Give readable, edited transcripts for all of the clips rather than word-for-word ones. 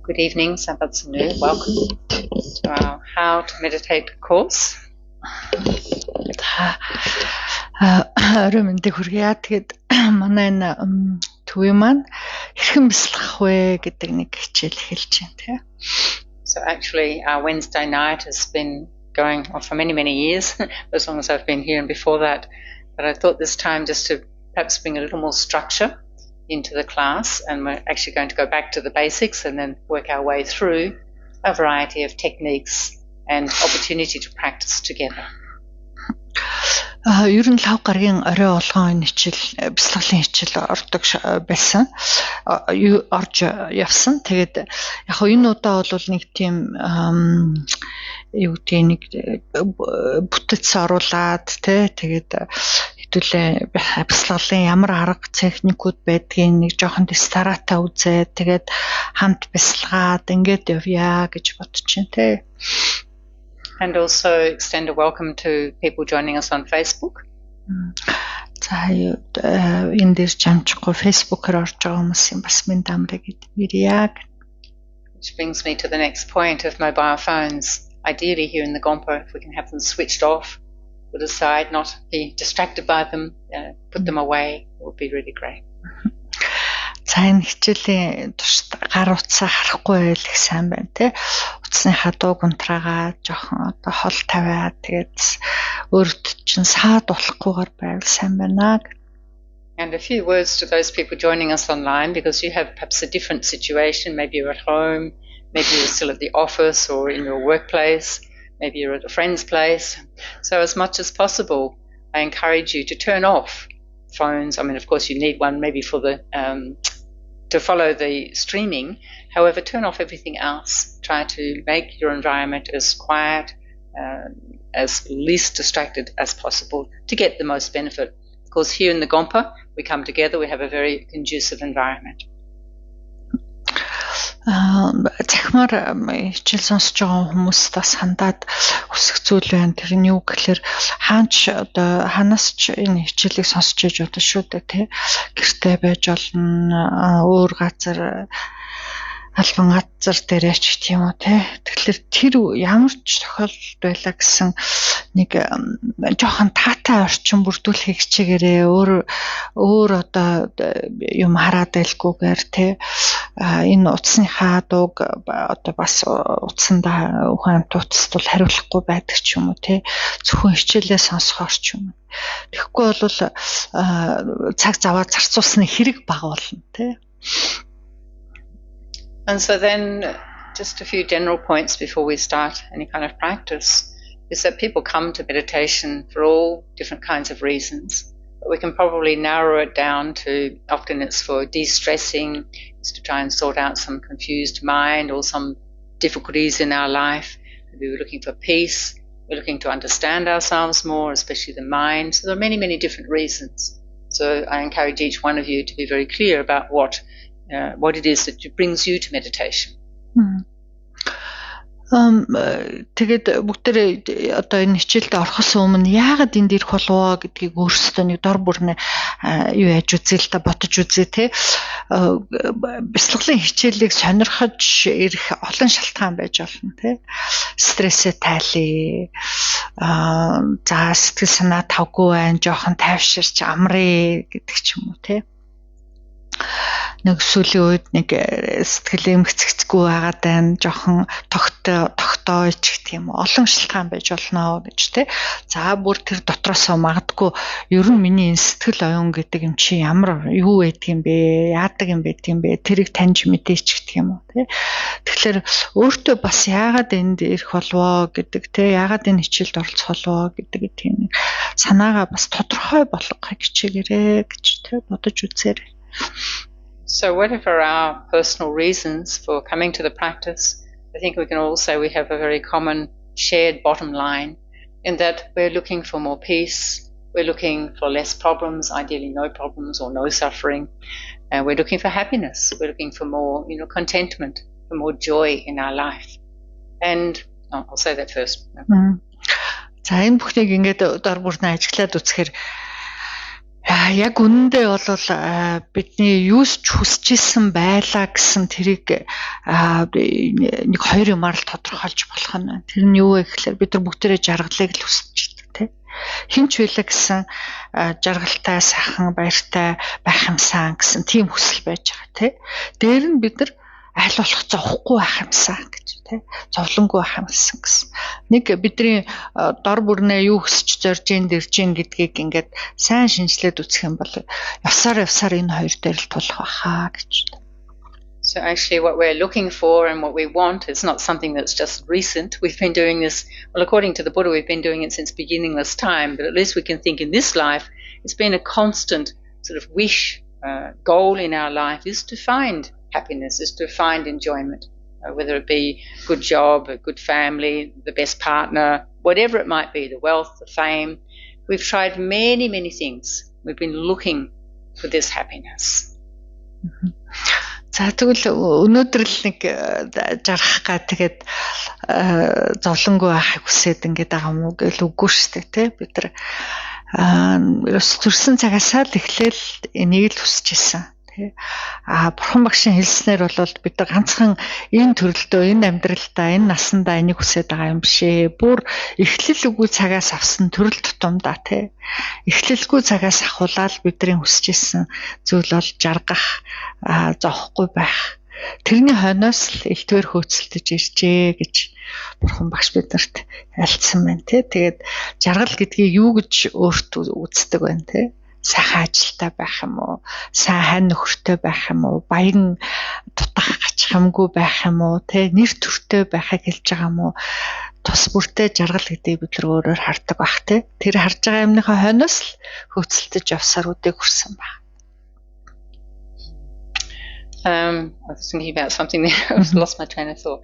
Good evening, Sabatsunu. Welcome to our How to Meditate course. Örömөндийг хүргье. Тэгээд манай энэ төвийн маань хэрхэн бясалгах вэ гэдэг нэг хичээл эхэлж байна тийм. So actually our Wednesday night has been going on for many years, as long as I've been here and before that. But I thought this time just to perhaps bring a little more structure into the class, and we're actually going to go back to the basics and then work our way through a variety of techniques and opportunity to practice together. Ер нь лав гарагийн орой болгон энэ хичээл бясалгалын хичээл ордог байсан. Орж явсан. Тэгээд яг энэ удаа бол нэг тийм юу гэдэг нэг бүтэц оруулаад тий тэгээд хэдүүлээ бясалгалын ямар арга техникүүд байдгийг нэг жоохон старата үзээд тэгээд хамт бясалгаад ингээд явъя гэж бодож байна тий. And also extend a welcome to people joining us on Facebook. За энэ дээр чамчгүй Facebook-оор орж байгаа хүмүүсийн бас минь дамраа гэдээ. Which brings me to the next point of mobile phones. Ideally here in the Gyalmo, if we can have them switched off, put aside, not be distracted by them, put them away, it would be really great. За энэ хичээлийн туршид гар утсаа харахгүй байх сайн байна тий. Утасныхаа дууг унтраагаа жоохон одоо хол тавиад тэгээд өөрт чинь саад болохгүйгээр байвал сайн байна. And a few words to those people joining us online, because you have perhaps a different situation. Maybe you're at home, maybe you're still at the office or in your workplace, maybe you're at a friend's place. So as much as possible, I encourage you to turn off phones. I mean, of course, you need one maybe for the to follow the streaming. However, turn off everything else. Try to make your environment as quiet, as least distracted as possible to get the most benefit. Of course, here in the Gyalmo, we come together, we have a very conducive environment. Захимаар хичээл сонсож байгаа хүмүүст бас хандаад хүсэх зүйл байна. Тэр нь юу гэхээр ханаас ч энэ хичээлийг сонсож иж одоо шүү дээ тий. Гэртээ байж болно, өөр газар албан газар дээрээ ч гэх юм уу тий. Тэгэхээр тэр ямар ч тохиолдолд байлаа гэсэн нэг жоохон таатай орчин бүрдүүлэхийг хичээгээрээ өөр одоо юм хараад байлгүйгээр тий. Энэ утасныхаа дууг одоо бас утсандаа ухаан тутастал хариулахгүй байдаг ч юм уу тий. Зөвхөн хичээлээ сонсохоор ч юм уу. Тэгэхгүй бол цаг заваад зарцуулсны хэрэг бага болно тий. And so then just a few general points before we start any kind of practice is that people come to meditation for all different kinds of reasons. But we can probably narrow it down to often it's for de-stressing, it's to try and sort out some confused mind or some difficulties in our life. Maybe we're looking for peace, we're looking to understand ourselves more, especially the mind. So there are many different reasons. So I encourage each one of you to be very clear about what it is that brings you to meditation. Тэгээд бүгдээ одоо энэ хичээлд орохоос өмнө яагаад энд ирэх болов гэдгийг өөрсдөө нэг дор бүрнээ юу яаж үзээ л та бодож үзээ те. Бясалгалын хичээлийг сонирхож ирэх олон шалтгаан байж болно те. Стрессээ тайлъя. За сэтгэл санаа тавгүй байна, жоохон тайвширч амрыг гэдэг ч юм уу те. Нэг сүүлийн үед нэг сэтгэл эмгэцэгцгүй байгаад байна, жоохон тогтооч гэх юм олон шалтгаан байж болно гэж тий. За бүр тэр дотроос магадгүй ер нь миний энэ сэтгэл оюун гэдэг юм чи ямар юу байдаг юм бэ? Яадаг юм бэ тийм бэ? Тэрийг таньж мэдээч гэх юм уу тий. Тэгэхээр өөртөө бас яагаад энд ирэх болвоо гэдэг тий. Яагаад энэ хичээлд оролцох болвоо гэдэг тийм санаагаа бас тодорхой болгохыг хичээгээрэй гэж тий бодож үзээрэй. So whatever our personal reasons for coming to the practice, I think we can all say we have a very common shared bottom line in that we're looking for more peace, we're looking for less problems, ideally no problems or no suffering, and we're looking for happiness, we're looking for more, contentment, for more joy in our life. And I'll say that first. За энэ бүхнийг ингээд дор бүрнээ ажиглаад үзэхээр Яг үнэндээ бол бидний юус ч хүсэж исэн байлаа гэсэн тэрийг нэг хоёр юмар л тодорхойлж болох нь. Тэр нь юу вэ гэхээр бид нар бүгдээрээ жаргалыг л хүсэж байна, тий. Хинч байлаа гэсэн жаргалтай, сайхан, баяртай байх юмсан гэсэн тийм хүсэл байж байгаа, тий. Дээр нь бид нар аль болох зовхгүй байх юмсан гэж, тий. Зовлонгүй байх юмсан гэсэн. Нэг бидний дор бүрнээ юу хүсэж зорж ийн дэрж ийн гэдгийг ингээд сайн шинжилээд үзэх юм бол явсаар энэ хоёр дээр л тулах байхаа гэж. So actually what we're looking for and what we want is not something that's just recent. We've been doing this, well, according to the Buddha, we've been doing it since beginningless time, but at least we can think in this life, it's been a constant sort of wish, goal in our life is to find happiness, is to find enjoyment, whether it be a good job, a good family, the best partner, whatever it might be, the wealth, the fame. We've tried many, many things. We've been looking for this happiness. Mm-hmm. За тэгвэл өнөөдөр л нэг жаргах га тэгээд зовлонгүй байхыг хүсээд ингээд байгаа юм уу гэл үгүй шүү дээ тий бид нар ерөөс төрсэн цагаасаа л эхлээл энийг л хүсэж исэн тий бурхан багшийн хэлснээр бол бид нар ганцхан энэ төрөлдөө энэ амьдралдаа энэ насандаа энийг хүсээд байгаа юм бишээ бүр эхлэл үгүй цагаас авсан төрөл тутамдаа тий эхлэлгүй цагаас ахуулаад бидний хүсэж исэн зүйл бол жаргах зовхгүй байх. Тэрний хойноос л элтвэр хөөцөлдөж иржээ гэж бурхан багш биднэрт альцсан байна тий. Тэгээд жаргал гэдгийг юу гэж өөртөө үздэг байна тий. Сайхан ажилтай байх юм уу? Сайн хань нөхөртэй байх юм уу? Баян дутах гачхамгүй байх юм уу? Тий нэр төртэй байхыг хэлж байгаа юм уу? Тус бүртээ жаргал гэдгийг бид нар өөрөөр хардаг бах тий. Тэр харж байгаа юмныхаа хойноос л хөөцөлдөж явсаар үдэг хүрсэн байна. I was thinking about something there. I've lost my train of thought.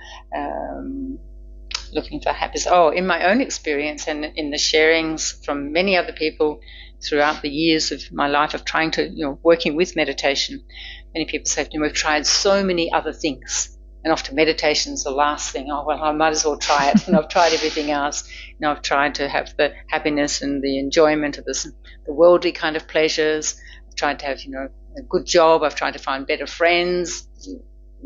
Looking for happiness. Oh, in my own experience and in the sharings from many other people throughout the years of my life of trying to, working with meditation, many people say, we've tried so many other things. And often meditation's the last thing. Oh, well, I might as well try it. I've tried everything else. I've tried to have the happiness and the enjoyment of the worldly kind of pleasures. I've tried to have, a good job. I've tried to find better friends.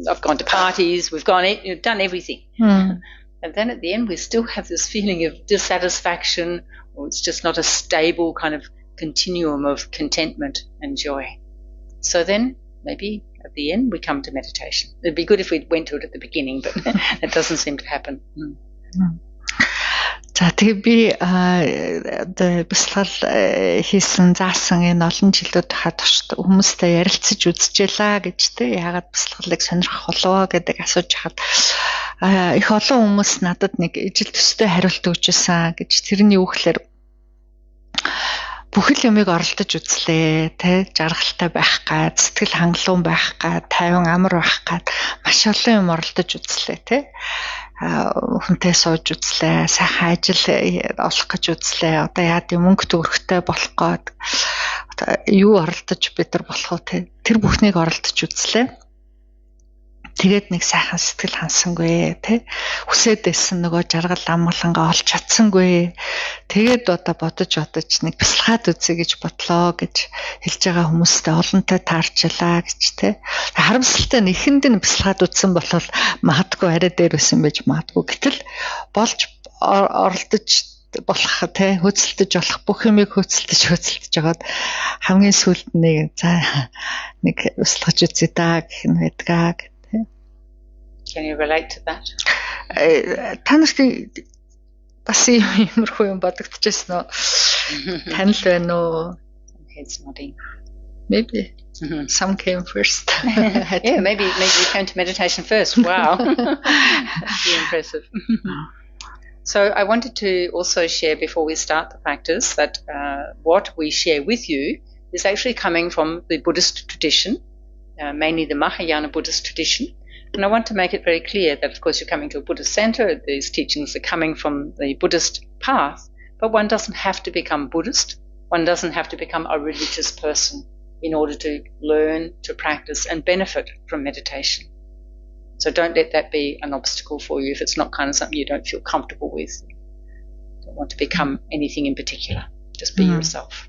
I've gone to parties. We've done everything. Mm. And then at the end, we still have this feeling of dissatisfaction, or it's just not a stable kind of continuum of contentment and joy. So then maybe at the end we come to meditation. It'd be good if we went to it at the beginning, but that doesn't seem to happen. Mm. Mm. За тэгээ би бясалгал хийсэн заасан энэ олон жилүүд хаад хүмүүстэй ярилцаж үзчихлаа гэж тэ яагаад бясалгалыг сонирхох болов гэдэг асууж хаад их олон хүмүүс надад нэг ижил төстэй хариулт өгчээсэн гэж тэрний юу гэхээр бүхэл юмыг оролдож үзлээ тэ жаргалтай байх гад сэтгэл хангалуун байх гад тайван амар байх гад маш олон юм оролдож үзлээ тэ хүнтэй сууж үзлээ, сайхан ажил олох гэж үзлээ. Одоо яа гэв мөнгө төгрөгтэй болох гээд юу оролдож бид нар болох вэ? Тэр бүхнийг оролдож үзлээ. Тэгээд нэг сайхан сэтгэл хансангүй тий. Хүсээд байсан нөгөө жаргал амгалангаа олж чадсангүй. Тэгээд одоо бодож нэг бясалгахад үзье гэж бодлоо гэж хэлж байгаа хүмүүстэй олонтой таарчлаа гэж тий. Харамсалтай нь ихэнд нь бясалгахад үзсэн болол магадгүй арай дээр байсан байж магадгүй. Гэтэл болж оролдож болох тий хөцөлдөж болох бүх юмыг хөцөлдөж жагаад хамгийн сүүлд нэг бясалгаж үзье даа гэх нь байдгаа. Can you relate to that? Та нарт бас иймэрхүү юм бодогдчихсэн үү? Танил байна уу? Heads nodding. Maybe. Some came first. Yeah, maybe you came to meditation first. Wow. That'd be impressive. So I wanted to also share before we start the practice that what we share with you is actually coming from the Buddhist tradition, mainly the Mahayana Buddhist tradition. And I want to make it very clear that, of course, you're coming to a Buddhist center. These teachings are coming from the Buddhist path, but one doesn't have to become Buddhist. One doesn't have to become a religious person in order to learn, to practice, and benefit from meditation. So don't let that be an obstacle for you if it's not kind of something you don't feel comfortable with. You don't want to become anything in particular. Just be yourself.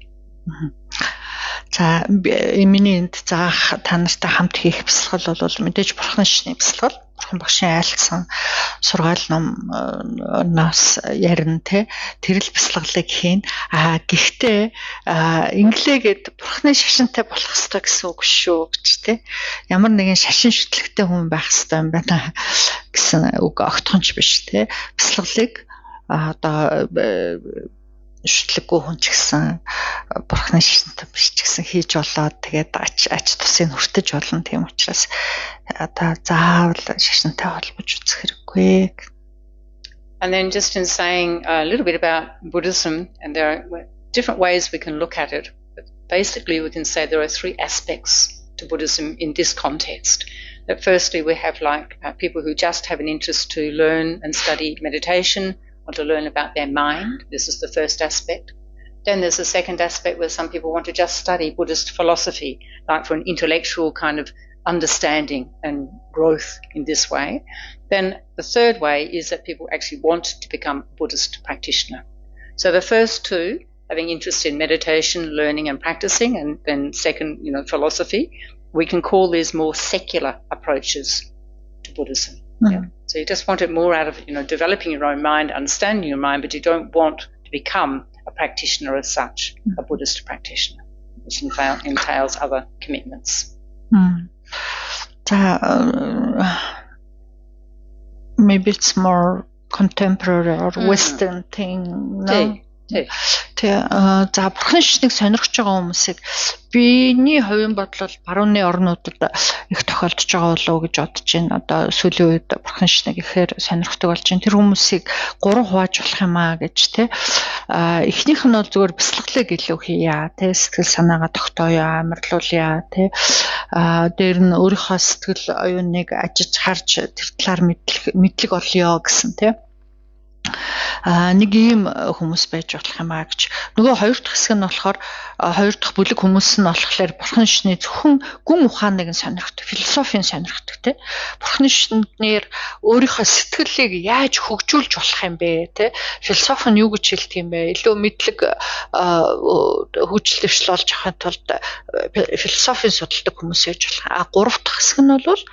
За миний энд заах та нартай хамт хийх бясалгал бол мэдээж бурхан шишний бясалгал. Бурхан багшийн айлцсан сургаал номноос ярина те. Тэр л бясалгалыг хийн. Гэхдээ инглигээд бурханы шашинтай болох ёстой гэсэн үг шүү гэж те. Ямар нэгэн шашин шүтлэгтэй хүн байх ёстой юм байна гэсэн үг огтхонч биш те. Бясалгалыг одоо шүтлэггүй хүн ч гэсэн бурханы шашинтай биш ч гэсэн хийж болоод тэгээд ач тусыг хүртэж болно. Тийм учраас одоо заавал шашинтай холбож үзэх хэрэггүй. And then just in saying a little bit about Buddhism, and there are different ways we can look at it. But basically we can say there are three aspects to Buddhism in this context. That firstly we have like people who just have an interest to learn and study meditation, want to learn about their mind. This is the first aspect. Then there's a second aspect where some people want to just study Buddhist philosophy, like for an intellectual kind of understanding and growth in this way. Then the third way is that people actually want to become a Buddhist practitioner. So the first two, having interest in meditation, learning and practicing, and then second, philosophy, we can call these more secular approaches to Buddhism. Mm. Yeah? So you just want it more out of, developing your own mind, understanding your mind, but you don't want to become a practitioner as such, a Buddhist practitioner, which entails other commitments. Mm. Maybe it's more contemporary or Western thing, no? За бурхан шишнийг сонирхож байгаа хүмүүсийг биений хувийн бодлол барууны орнуудад их тохиолдож байгаа болов уу гэж бодож байна. Одоо сүүлийн үед бурхан шишнийг ихээр сонирхдаг болж байна. Тэр хүмүүсийг 3 хувааж болох юм аа гэж те. Эхнийх нь бол зүгээр бясалгалыг илүү хийя, те, сэтгэл санаагаа тогтооё, амарлиулъя, те. Дээр нь өөрийнхөө сэтгэл оюуныг ажиж харж тэр талаар мэдлэг олъё гэсэн те. Нэг ийм хүмүүс байж болох юм аа гэж. Нөгөө хоёр дахь хэсэг нь болохоор хоёр дахь бүлэг хүмүүс нь болохоор бурхан шишний зөвхөн гүн ухааныг сонирхдаг, философийн сонирхдаг те. Бурхан шишнээр өөрийнхөө сэтгэлийг яаж хөгжүүлж болох юм бэ те. Философи нь юу гэж хэлдэг юм бэ? Илүү мэдлэг хөгжил дэвшил олж авахын тулд философийн судалдаг хүмүүс байж болох. Гурав дахь хэсэг нь бол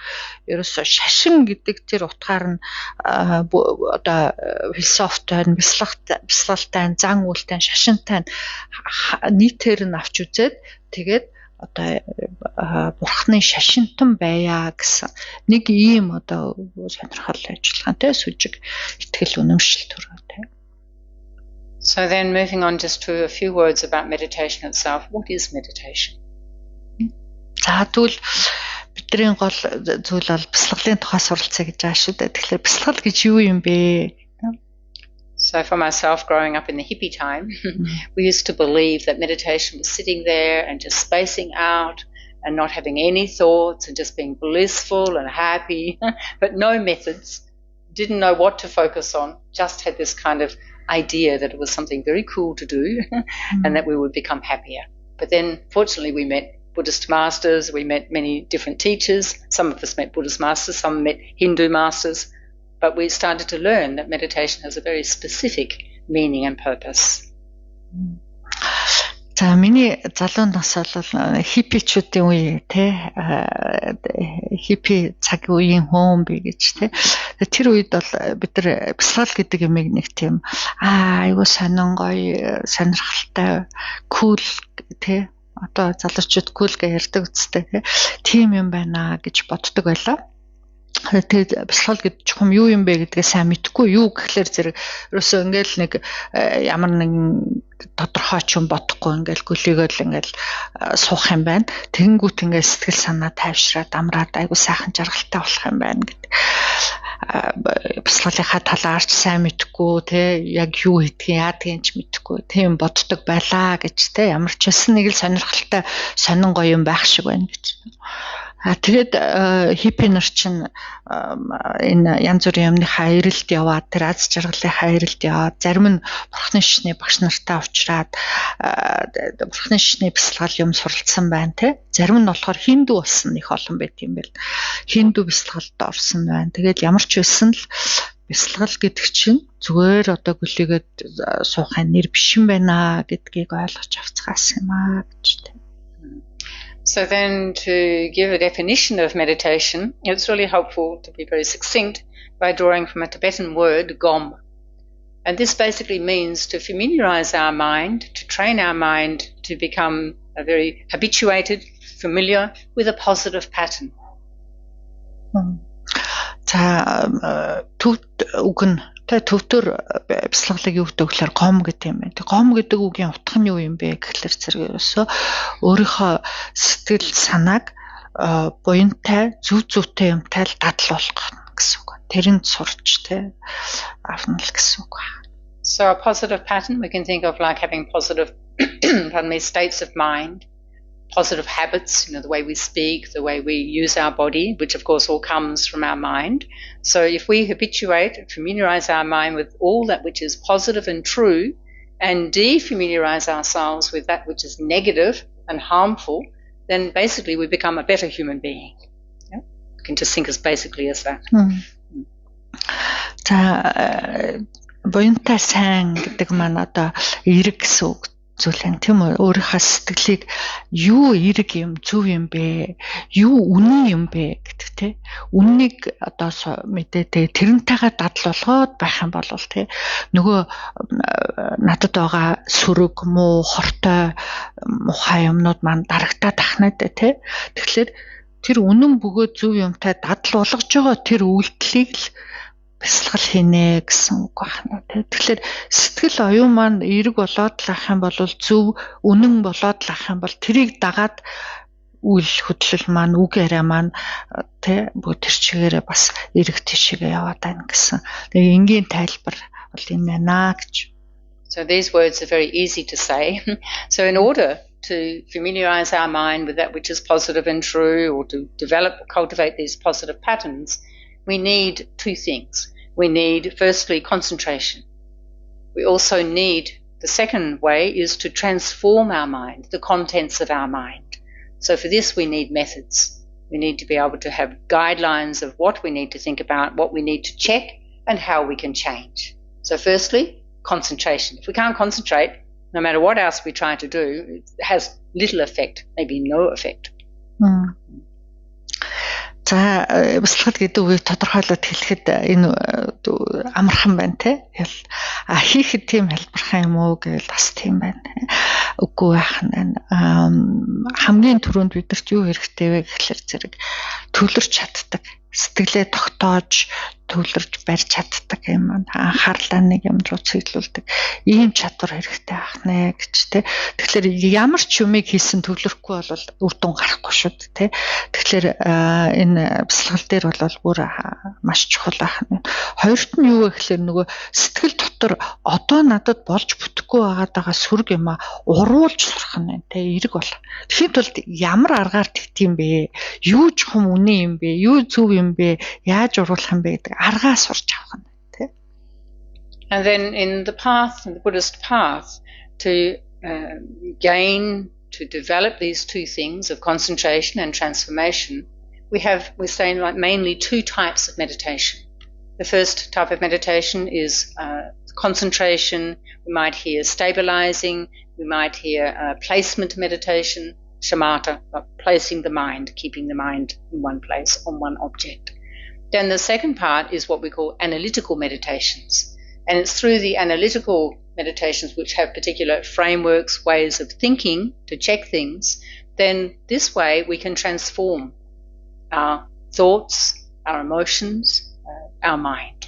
ерөөсөө шашин гэдэг тэр утгаар нь одоо философитой, бясалгалтай, зан үйлтэй, шашинтай нийтээр нь авч үзээд тэгээд одоо бурхны шашинтан байя гэсэн нэг ийм одоо сонирхол ажиллагаантай сүжиг итгэл үнэмшил төрөөтэй. So then moving on just to a few words about meditation itself. What is meditation? За тэгвэл бидний гол зүйл бол бясалгалын тухай суралцъя гэж байгаа шүү дээ. Тэгэхээр бясалгал гэж юу юм бэ? So for myself, growing up in the hippie time, we used to believe that meditation was sitting there and just spacing out and not having any thoughts and just being blissful and happy, but no methods, didn't know what to focus on, just had this kind of idea that it was something very cool to do and that we would become happier. But then fortunately we met Buddhist masters, we met many different teachers, some of us met Buddhist masters, some met Hindu masters, but we started to learn that meditation has a very specific meaning and purpose. За миний залуу нас бол хиппичүүдийн үе те хиппи цагийн үеийн хүн би гэж те тэр үед бол бид нар бясалгал гэдэг юмыг нэг тийм айгуу сонин гоё сонирхолтой кул те одоо залуучууд кул гэж ярьдаг үстэй тийм юм байна гэж боддог байлаа. Тэгээд бясалгал гэдэг чухам юу юм бэ гэдгээ сайн мэдэхгүй юу гэхлээр зэрэг ерөөсөө ингээл нэг ямар нэгэн тодорхой ч юм бодохгүй ингээл гөлийгөл ингээл суух юм байна. Тэгэнгүүт ингээл сэтгэл санаа тайвшраад амраад айгу сайхан жаргалтай болох юм байна гэдэг. Бясалгалынхаа талаарч сайн мэдэхгүй те яг юу хийдгийг яадгийг ч мэдэхгүй тийм боддог байлаа гэж те ямар ч өсөн нэг л сонирхолтой сонин гоё юм байх шиг байна гэж. Тэгээд хиппи нар чинь энэ янз бүрийн юмныхаа эрэлт яваад тэр аз жаргалынхаа эрэлт яваад зарим нь бурхны шишний багш нартай уулзраад бурхны шишний бясалгал юм суралцсан байна те. Зарим нь болохоор хиндүү болсон их олон байт юм байна. Хиндүү бясалгалд орсон байна. Тэгээд ямар ч байсан л бясалгал гэдэг чинь зүгээр одоо гөлийгээд суухын нэр биш юм байна гэдгийг ойлгож авцгаас юм аа гэж те. So then to give a definition of meditation, it's really helpful to be very succinct by drawing from a Tibetan word, gom. And this basically means to familiarize our mind, to train our mind to become a very habituated, familiar with a positive pattern. За үг нь төвтөр бясалгалыг юу гэдэг вэ? Гом гэдэг юм байна. Гом гэдэг үгийн утга нь юу юм бэ гэхлээр зэрэг ерөөсөө өөрийнхөө сэтгэл санааг буянтай, зүв зүйтэй юмтай л дадлуулах гэсэн үг. Тэрэнд сурч авна л гэсэн үг. So a positive pattern we can think of like having positive states of mind, positive habits, the way we speak, the way we use our body, which of course all comes from our mind. So if we habituate, familiarize our mind with all that which is positive and true, and defamiliarize ourselves with that which is negative and harmful, then basically we become a better human being. Yeah? You can just think as basically as that. Буянтай сайн гэдэг маань одоо эерэг гэсэн үг зүйл юм тийм үү? Өөрийнхөө сэтгэлийг юу эерэг юм, зөв юм бэ? Юу үнэн юм бэ гэдэг тийм. Үннийг одоо мэдээ тэрнтэйгээ дадлуулгаад байх юм бол тийм нөгөө надад байгаа сөрөг, муу, хортой, мухай юмнууд маань дарагтаад ахнаад тийм. Тэгэхээр тэр үнэн бөгөөд зөв юмтай дадлуулгаж байгаа тэр үйлдэлийг л бясалгал хийнэ гэсэн үг байна. Тэгэхээр сэтгэл оюун маань эерэг болоод л ах юм бол зөв үнэн болоод л ах юм бол тэрийг дагаад үйл хөдлөл маань үг яриа маань бүгд тэр чигээрээ бас эерэг тийшээ яваад байна гэсэн. Тэгээ энгийн тайлбар бол энэ байна гэж. So these words are very easy to say. So in order to familiarize our mind with that which is positive and true, or to cultivate these positive patterns, we need two things. We need, firstly, concentration. We also need, the second way is to transform our mind, the contents of our mind. So for this we need methods. We need to be able to have guidelines of what we need to think about, what we need to check, and how we can change. So firstly, concentration. If we can't concentrate, no matter what else we try to do, it has little effect, maybe no effect. За бясалгахад гэдэг үгийг тодорхойлоод хэлэхэд энэ амархан байна те. Хийхэд тийм хэлбэрхэн юм уу гэвэл бас тийм байна. Үгүй байх нь хамгийн түрүүнд бидэрт юу хэрэгтэй вэ гэхэлэр зэрэг төвлөрч чаддаг, сэтгэлээ тогтоож төвлөрж барьж чаддаг юм анхаарлаа нэг юм руу цэглүүлдэг ийм чадвар хэрэгтэй байх нэ гэж те. Тэгэхээр ямар ч юмыг хийсэн төвлөрөхгүй бол үр дүн гарахгүй шүү дээ те. Тэгэхээр энэ бясалгал дээр бол бүр маш чухал байх нь. Хоёрт нь юу вэ гэхээр нөгөө сэтгэл дотор одоо надад болж бүтэхгүй байгаа сүрг юм уруулж сурах нь те эерэг бол. Тэгэхэд бол ямар аргаар тэгтийм бэ? Юу чухам үнэн юм бэ? Юу зөв юм бэ? Яаж уруулах юм бэ гэдэг аргаа сурч авах нь те. And then in the Buddhist path, to develop these two things of concentration and transformation, we're saying like mainly two types of meditation. The first type of meditation is concentration. We might hear stabilizing. We might hear placement meditation, shamatha, placing the mind, keeping the mind in one place on one object. Then the second part is what we call analytical meditations. And it's through the analytical meditations, which have particular frameworks, ways of thinking to check things, then this way we can transform our thoughts, our emotions, our mind.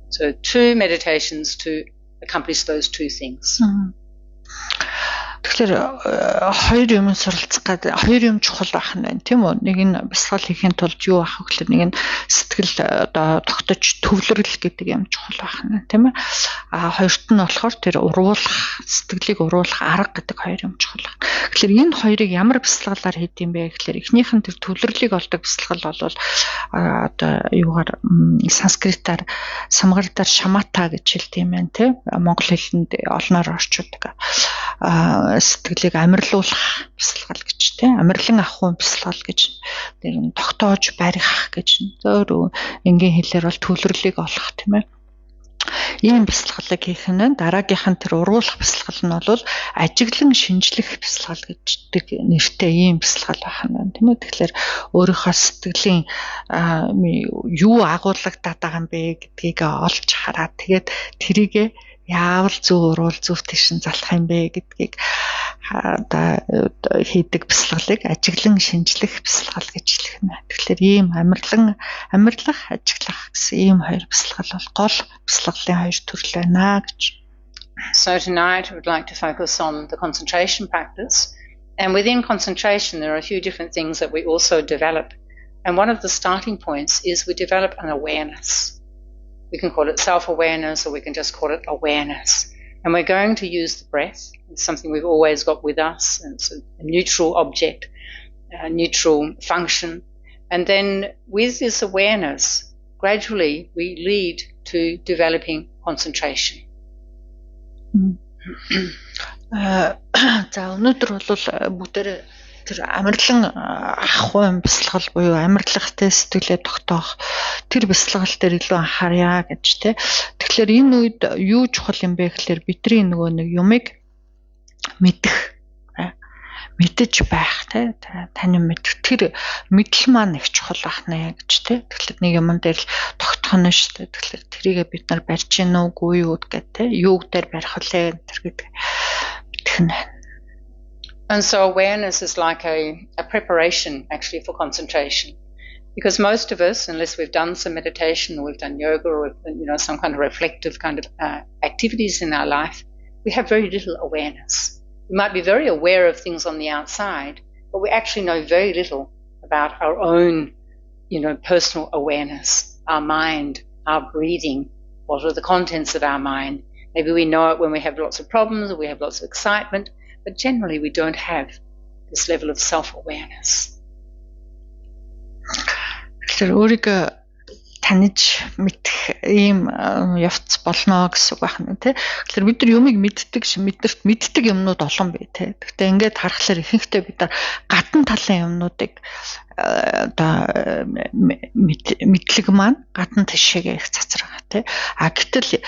So two meditations to accomplish those two things. Тэгэхээр хоёр юм суралцах гэдэг хоёр юм чухал байх нь байна тийм үү? Нэг нь бясалгал хийхин тулд юу авах вэ гэхээр нэг нь сэтгэл одоо тогтож төвлөрөл гэдэг юм чухал байх нь тийм ээ. Хоёрт нь болохоор тэр уруулах, сэтгэлийг уруулах арга гэдэг хоёр юм чухал байна. Тэгэхээр энэ хоёрыг ямар бясалгалаар хийдэм бэ гэхээр эхнийх нь тэр төвлөрлийг олдог бясалгал бол одоо юугаар санскритаар самгаратаар шамата гэж хэлдэг юм байна тийм. Монгол хэлэнд олноор орчуулдаг. Сэтгэлийг амарлиулах бясалгал гэж тийм амарлан авах бясалгал гэж тэр нь тогтоож барих гэж зөөр энгийн хэлээр бол төвлөрлийг олох тийм ээ. Ийм бясалгалыг хийх нь дараагийнх нь тэр уруулах бясалгал нь бол ажиглан шинжлэх бясалгал гэдэг нэртэй ийм бясалгал байна. Тийм үү? Тэгэхээр өөрийнхөө сэтгэлийн юу агуулгадаад байгаа юм бэ гэдгийг олж хараад тэгээд тэрийгэ яавал зөв уруул зөв тийшин залах юм бэ гэдгийг хийдэг бясалгалыг ажиглан шинжлэх бясалгал гэж хэлэх нь. Тэгэхээр ийм амарлах, ажиглах гэсэн ийм хоёр бясалгал бол гол бясалгалын хоёр төрөл байна гэж. So tonight I would like to focus on the concentration practice. And within concentration there are a few different things that we also develop. And one of the starting points is we develop an awareness. We can call it self-awareness or we can just call it awareness. And we're going to use the breath. It's something we've always got with us. And it's a neutral object, a neutral function. And then with this awareness, gradually we lead to developing concentration. За өнөөдөр бол бүгдээ тэр амарлан ахуйн бясалгал буюу амарлахтай сэтгэлээ тогтоох тэр бясалгал дээр илүү анхаарья гэж тэ. Тэгэхээр энэ үед юу чухал юм бэ гэхээр бидний нөгөө нэг юмыг мэдэж байх тэ тань мэдэх тэр мэдл маань их чухал байна гэж тэ. Тэгэхээр нэг юм дээр л тогтох нь шүү дээ. Тэгэхээр тэрийгээ бид нар барьж гин үгүй юу гэдэг тэ. Юуг дээр барих вэ тэр гэдэг мэдэх нь. And so awareness is like a preparation actually for concentration. Because most of us, unless we've done some meditation or we've done yoga or some kind of reflective kind of activities in our life, we have very little awareness. We might be very aware of things on the outside, but we actually know very little about our own, personal awareness, our mind, our breathing, what are the contents of our mind. Maybe we know it when we have lots of problems or we have lots of excitement, but generally we don't have this level of self-awareness. Тэгэхээр өөрийгөө таньж мэдэх ийм явц болно гэсэн үг байна тий. Тэгэхээр бид нар юмыг мэддэг юмнууд олон бай тий. Гэхдээ ингээд харахаар ихэнхдээ бид нар гадна талын юмнуудыг мэдлэг маань гадна тишээгээ их цацрага тий. Гэтэл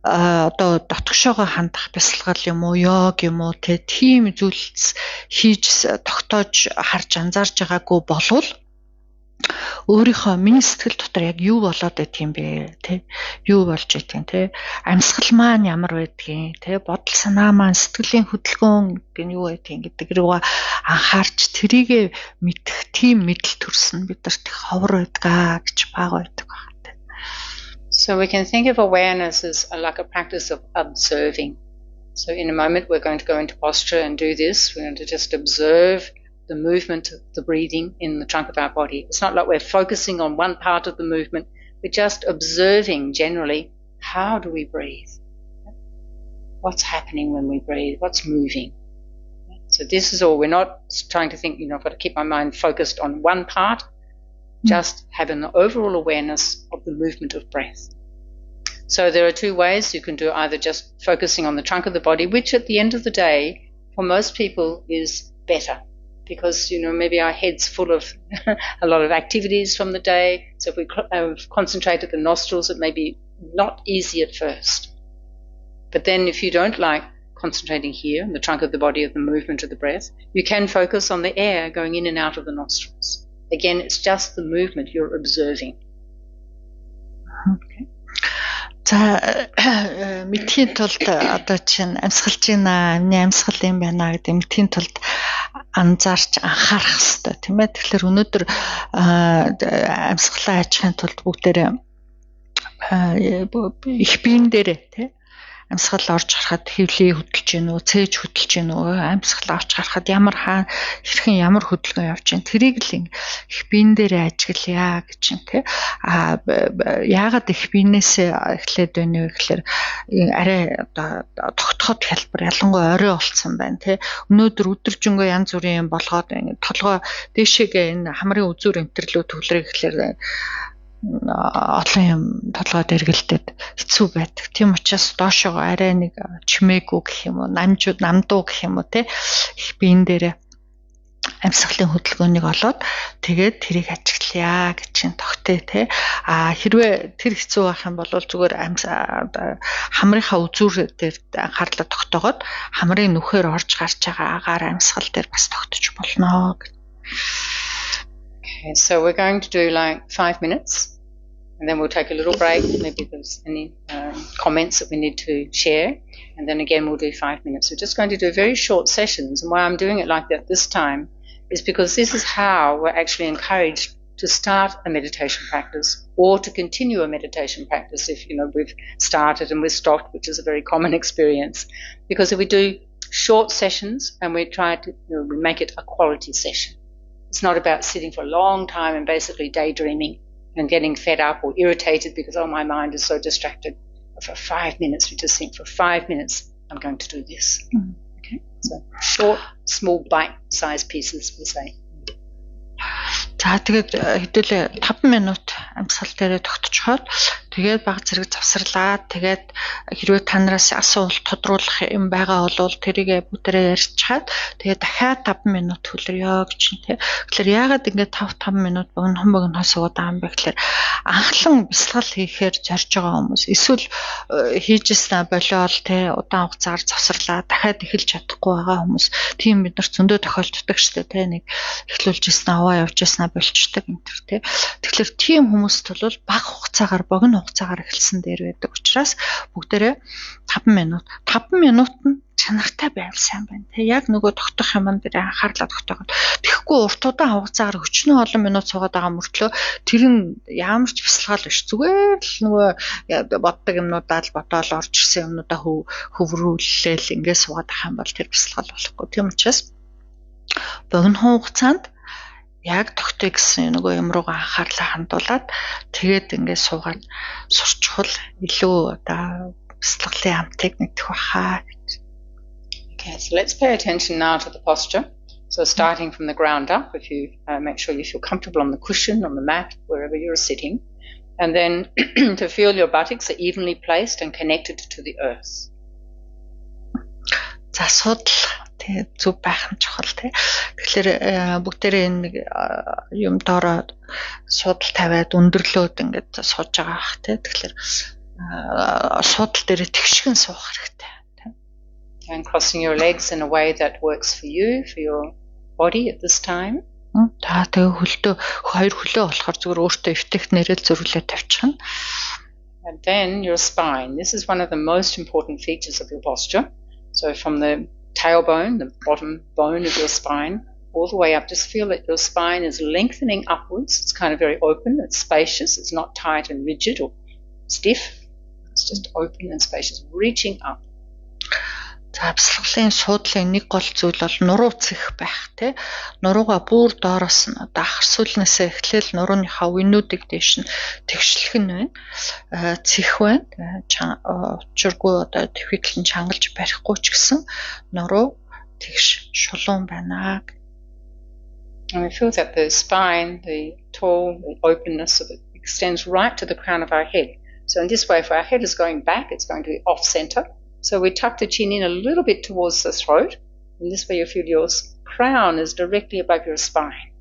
дотгошоогоо хандах бясалгал юм уу, йог юм уу тийм зүйлс хийж тогтоож харж анзаарж байгаагүй болвол өөрийнхөө миний сэтгэл дотор яг юу болоод байт юм бэ те юу болж байт юм те амьсгал маань ямар байдгийг те бодол санаа маань сэтгэлийн хөдөлгөөн гэн юу байдгийг гэдэг рүүгээ анхаарч тэрийгэ мэдэх тийм мэдл төрсөн бидэрт их ховор байдгаа гэж баг байдаг байна. So we can think of awareness as like a practice of observing. So in a moment we're going to go into posture and do this. We're going to just observe the movement of the breathing in the trunk of our body. It's not like we're focusing on one part of the movement. We're just observing generally, how do we breathe? What's happening when we breathe? What's moving? So this is all. We're not trying to think, I've got to keep my mind focused on one part. Just have an overall awareness of the movement of breath. So there are two ways. You can do either just focusing on the trunk of the body, which at the end of the day, for most people is better. Because, maybe our head's full of a lot of activities from the day. So if we concentrate at the nostrils, it may be not easy at first. But then if you don't like concentrating here, in the trunk of the body, of the movement of the breath, you can focus on the air going in and out of the nostrils. Again, it's just the movement you're observing. Okay. За мэдхийн тулд одоо чинь амьсгалж байна, амны амьсгал юм байна гэдэг мэдхийн тулд анзаарч анхаарах хэрэгтэй тийм ээ. Тэгэхээр өнөөдөр амьсгалаа хайчихын тулд бүгдээрээ их биен дээрээ тийм амьсгал орж харахад хөвлий хөдөлж гин үү, цээж хөдөлж гин үү, амьсгал орж харахад хэрхэн ямар хөдөлгөөн явж гин тэрийг л их биен дээрээ ажиглая гэж юм тий. Яагаад их биенээсээ эхлээд байна вэ гэхээр арай тогтоход хэлбэр ялангуяа орой болцсон байна тий. Өнөөдөр өдөржингөө янз бүрийн болгоод толгой дээшээгээ энэ хамрын үзүүр энтэрлүү төвлөрэй гэхээр олон юм толгойд эргэлдээд хэцүү байдаг. Тийм учраас доошоо арай нэг чимээгүй гэх юм уу, намдуу гэх юм уу те их биен дээрээ амьсгалын хөдөлгөөнийг олоод тэгээд тэрийг ажиглая гэж чинь тогтъё те. Хэрвээ тэр хэцүү байх юм бол зүгээр хамрынхаа үзүүр дээр анхаарлаа тогтоогоод хамрын нүхээр орж гарч байгаа агаар амьсгал дээр бас тогтож болно. Okay, so we're going to do like 5 minutes, and then we'll take a little break. Maybe there's any comments that we need to share, and then again we'll do 5 minutes. We're just going to do very short sessions, and why I'm doing it like that this time is because this is how we're actually encouraged to start a meditation practice or to continue a meditation practice if, we've started and we've stopped, which is a very common experience. Because if we do short sessions and we try to, we make it a quality session. It's not about sitting for a long time and basically daydreaming and getting fed up or irritated because, my mind is so distracted. For 5 minutes, we just think, for 5 minutes, I'm going to do this. Okay? So short, small, bite-sized pieces, we say. За тэгээд хэдүүлээ 5 минут амьсгал дээрээ тогтчиход тэгээд баг зэрэг завсарлаа. Тэгээд хэрвээ та нараас асуулт тодруулах юм байгаа бол тэрийг бүгдээрээ ярьчихад тэгээд дахиад 5 минут хүлэрье гэж тийм. Тэгэхээр яагаад ингээд 5 минут богинохон суугаад байгаа юм бэ гэхээр анхлан бясалгал хийхээр зорж байгаа хүмүүс эсвэл хийжсэн болоод тий удаан хугацаар завсарлаа дахиад эхэлж чадахгүй байгаа хүмүүс тийм бид нар зөндөө тохиолддог шүү дээ тий нэг эхлүүлж ирсэн аваа явж ирсэн болчдаг энэ төр тий. Тэгэхээр тийм хүмүүст бол бага хугацаагаар богино хугацаагаар эхэлсэн дээр байдаг учраас бүгдээрээ 5 минут нь чанартай байвал сайн байна. Тэг яг нөгөө тогтох юм дээр анхаарлаа тогтооход. Тэгэхгүй урт удаан хугацаагаар өчнөө олон минут суугаад байгаа мөртлөө тэр нь ямар ч бясалгал биш. Зүгээр л нөгөө боддог юмнуудаа л бодоол орж ирсэн юмнуудаа хөврүүлээл ингээд суугаад байгаа юм бол тэр бясалгал болохгүй. Тийм учраас богино хугацаанд яг тогтъё гэсэн нөгөө юм руугаа анхаарлаа хандуулад тэгээд ингээд суугаад сурчхал илүү бясалгалын амтыг мэдэх баха. Okay, so let's pay attention now to the posture. So starting from the ground up, if you make sure you feel comfortable on the cushion, on the mat, wherever you're sitting, and then to feel your buttocks are evenly placed and connected to the earth. За судал тэгээ зүг байх нь чухал тий. Тэгэхээр бүгдээрээ нэг юм доороо судал тавиад өндөрлөөд ингээд сууж байгаа бах тий. Тэгэхээр судал дээрээ тэгшгэн суух хэрэгтэй. And crossing your legs in a way that works for you, for your body at this time. Тэгээ хоёр хөлөө болохоор зүгээр өөртөө эвтэхт нэрэл зөрүүлээ тавьчихна. And then your spine. This is one of the most important features of your posture. So from the tailbone, the bottom bone of your spine, all the way up, just feel that your spine is lengthening upwards. It's kind of very open, it's spacious, it's not tight and rigid or stiff. It's just open and spacious, reaching up. За бясалгалын суудлын нэг гол зүйл бол нуруу цэх байх тий. Нуруугаа бүр доороос нь ахар сүүлнээсээ эхлээл нурууныхаа үеинүүдийг дээш нь тэгшлэх нь байна. Цэх байна. Учиргүй төвхидлэн чангалж барихгүй ч гэсэн нуруу тэгш шулуун байна. And we feel that the spine, the tall, the openness of it extends right to the crown of our head. So in this way, if our head is going back, it's going to be off center. So we tuck the chin in a little bit towards the throat. In this way you feel your crown is directly above your spine.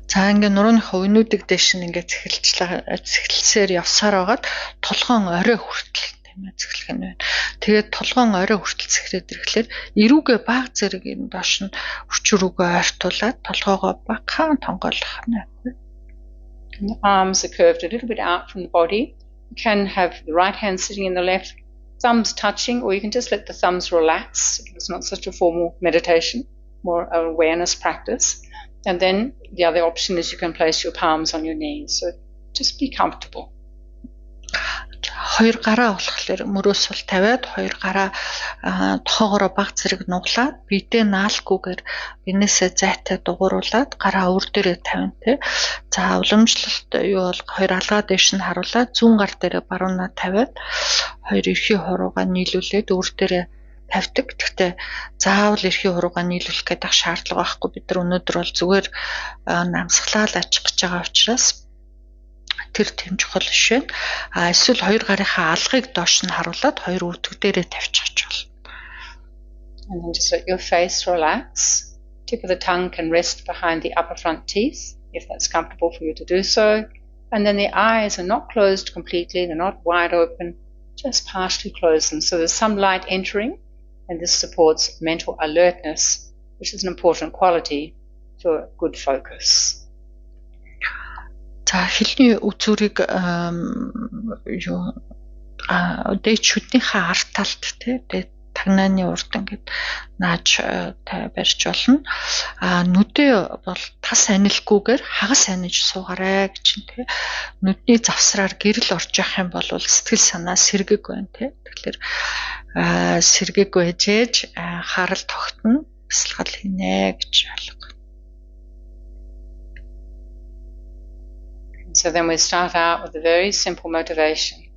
За ингээ нурууныхаа үеинүүдийг дэш нь ингээ цэглэлсээр явсаар байгаад толгоон орой хүртэл тийм ээ цэглэх нь байна. Тэгээд толгоон орой хүртэл цэхрээд ирэхлээр эрүүгээ баг зэрэг энэ доош нь өчрүүгээ ойртуулад толгоогоо багахан тонгоолох нь. The arms are curved a little bit out from the body. You can have the right hand sitting in the left, thumbs touching, or you can just let the thumbs relax. It's not such a formal meditation, more an awareness practice. And then the other option is you can place your palms on your knees. So just be comfortable. Хоёр гараа болохоор мөрөөс бол тавиад хоёр гараа тохоогоороо баг зэрэг нуглаад бидээ наалгүйгээр энээсээ зайтай дугууруулад гараа өвөр дээрээ тавина тий. За уламжлалт юу бол хоёр алгаа дэш нь харуулад зүүн гар дээрээ баруунаа тавиад хоёр эрхий хуруугаа нийлүүлээд өвөр дээрээ тавьдаг. Гэхдээ заавал эрхий хуруугаа нийлүүлэх гэдэг шаардлага байхгүй. Бид нар өнөөдөр бол зүгээр намсгалаад ачих гэж байгаа учраас тэр тийм чухал биш вэ? Эсвэл хоёр гарынхаа алгыг доош нь харуулад хоёр өвдөг дээрээ тавьчих бол. And then just let your face relax. Tip of the tongue can rest behind the upper front teeth, if that's comfortable for you to do so. And then the eyes are not closed completely, they're not wide open, just partially close them. So there's some light entering, and this supports mental alertness, which is an important quality for good focus. За хэлний үзүүрийг дээчүүдийнхээ арт талд тий тагнааны урд ингээд нааж барьж болно. Нүдээ бол тас анилгүйгээр хагас аниж суугаарай гэж тий. Нүдний завсраар гэрэл орж явах юм бол сэтгэл санаа сэргэг байна тий. Тэгэхээр сэргэг байж ээж харал тогтно, бясалгал хийнэ гэж ойлгоо. So then we start out with a very simple motivation.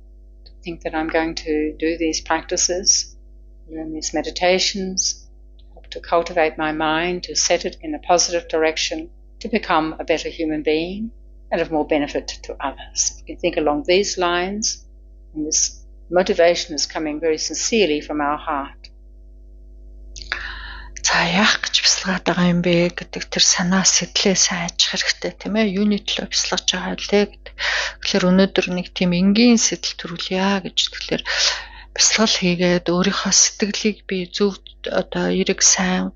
To think that I'm going to do these practices, learn these meditations, help to cultivate my mind, to set it in a positive direction, to become a better human being and of more benefit to others. You can think along these lines, and this motivation is coming very sincerely from our heart. За яах гэж бясалгаад байгаа юм бэ гэдэг тэр санаа сэтгэлээ сайн ажих хэрэгтэй тийм ээ. Юуны төлөө бясалгаж байгаа вэ гэдэг. Тэгэхээр өнөөдөр нэг тийм энгийн сэтэл төрүүлье гэж тэгэхээр бясалгал хийгээд өөрийнхөө сэтгэлийг би зөв эрэг сайн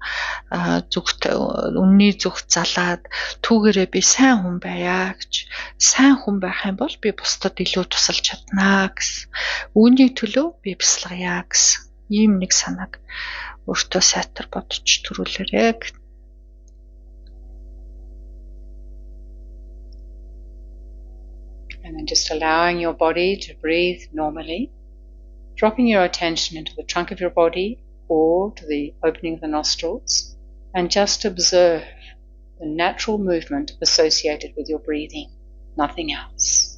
зүгт үнний зүгт залаад түүгээрээ би сайн хүн байя гэж. Сайн хүн байх юм бол би бусдад илүү тусалж чаднаа гэсэн. Үүний төлөө би бясалгая гэсэн. Ийм нэг санааг өөртөө сайтар бодож төрүүлээрэй. And then just allowing your body to breathe normally, dropping your attention into the trunk of your body or to the opening of the nostrils, and just observe the natural movement associated with your breathing, nothing else.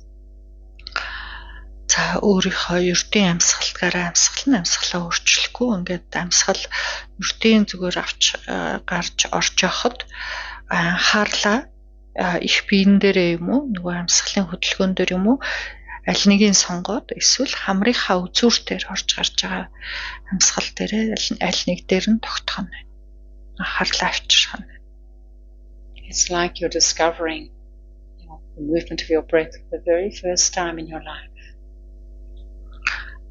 За өөрийнхөө ердийн амьсгалаараа амьсгалаа өөрчлөхгүй ингээд амьсгал ердийн зүгээр авч гарч орж явахад хаарлаа их биен дээрээ юм уу нөгөө амьсгалын хөдөлгөөн дээр юм уу аль нэгийг сонгоод эсвэл хамрынхаа үзүүртээр орж гарч байгаа амьсгал дээрээ аль нэг дээр нь тогтох нь хаарлаа авчрах нь. It's like you're discovering the movement of your breath for the very first time in your life.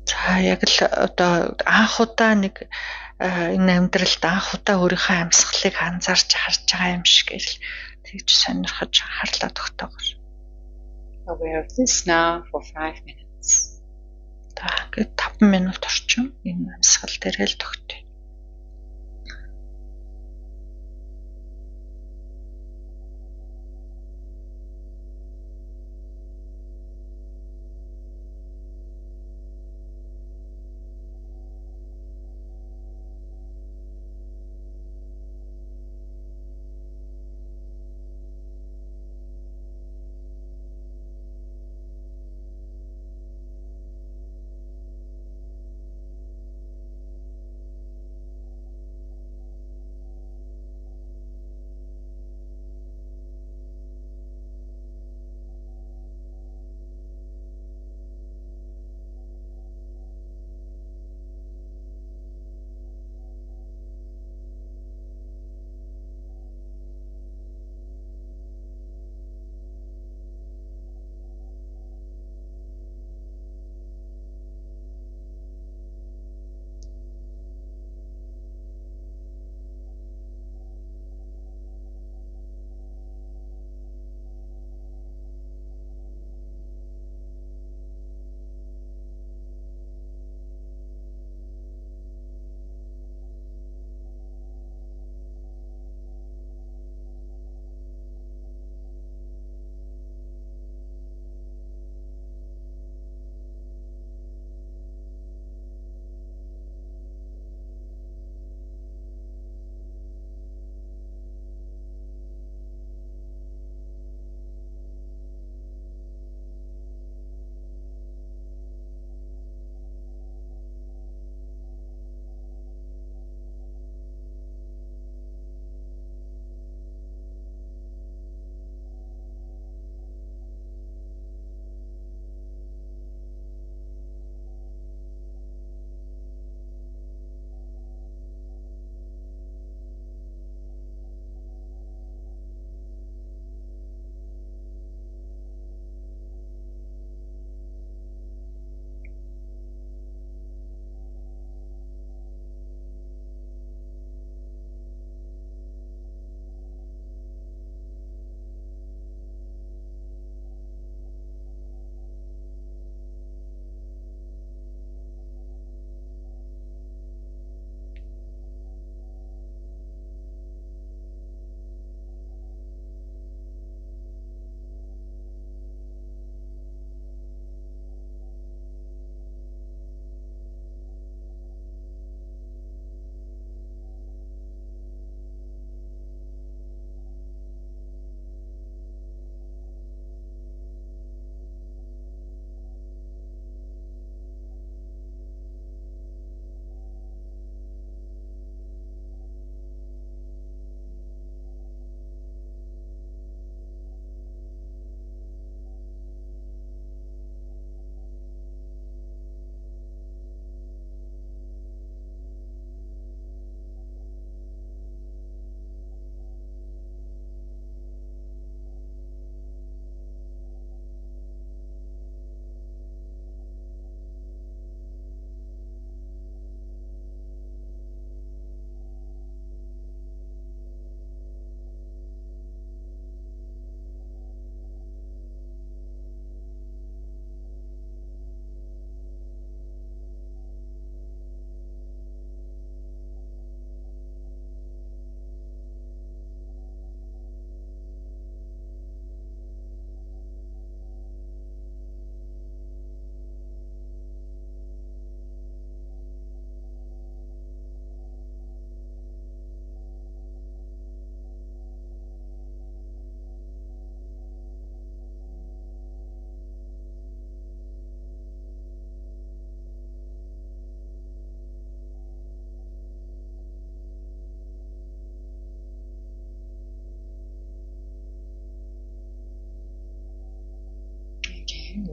За яг л одоо анх удаа нэг энэ амьдралд анх удаа өөрийнхөө амьсгалыг анзаарч харж байгаа юм шиг л тэгж сонирхож харлаа тогтоогоор. Aware of this now for 5 minutes. За ингээд 5 минут орчим энэ амьсгал дээр л тогтъё.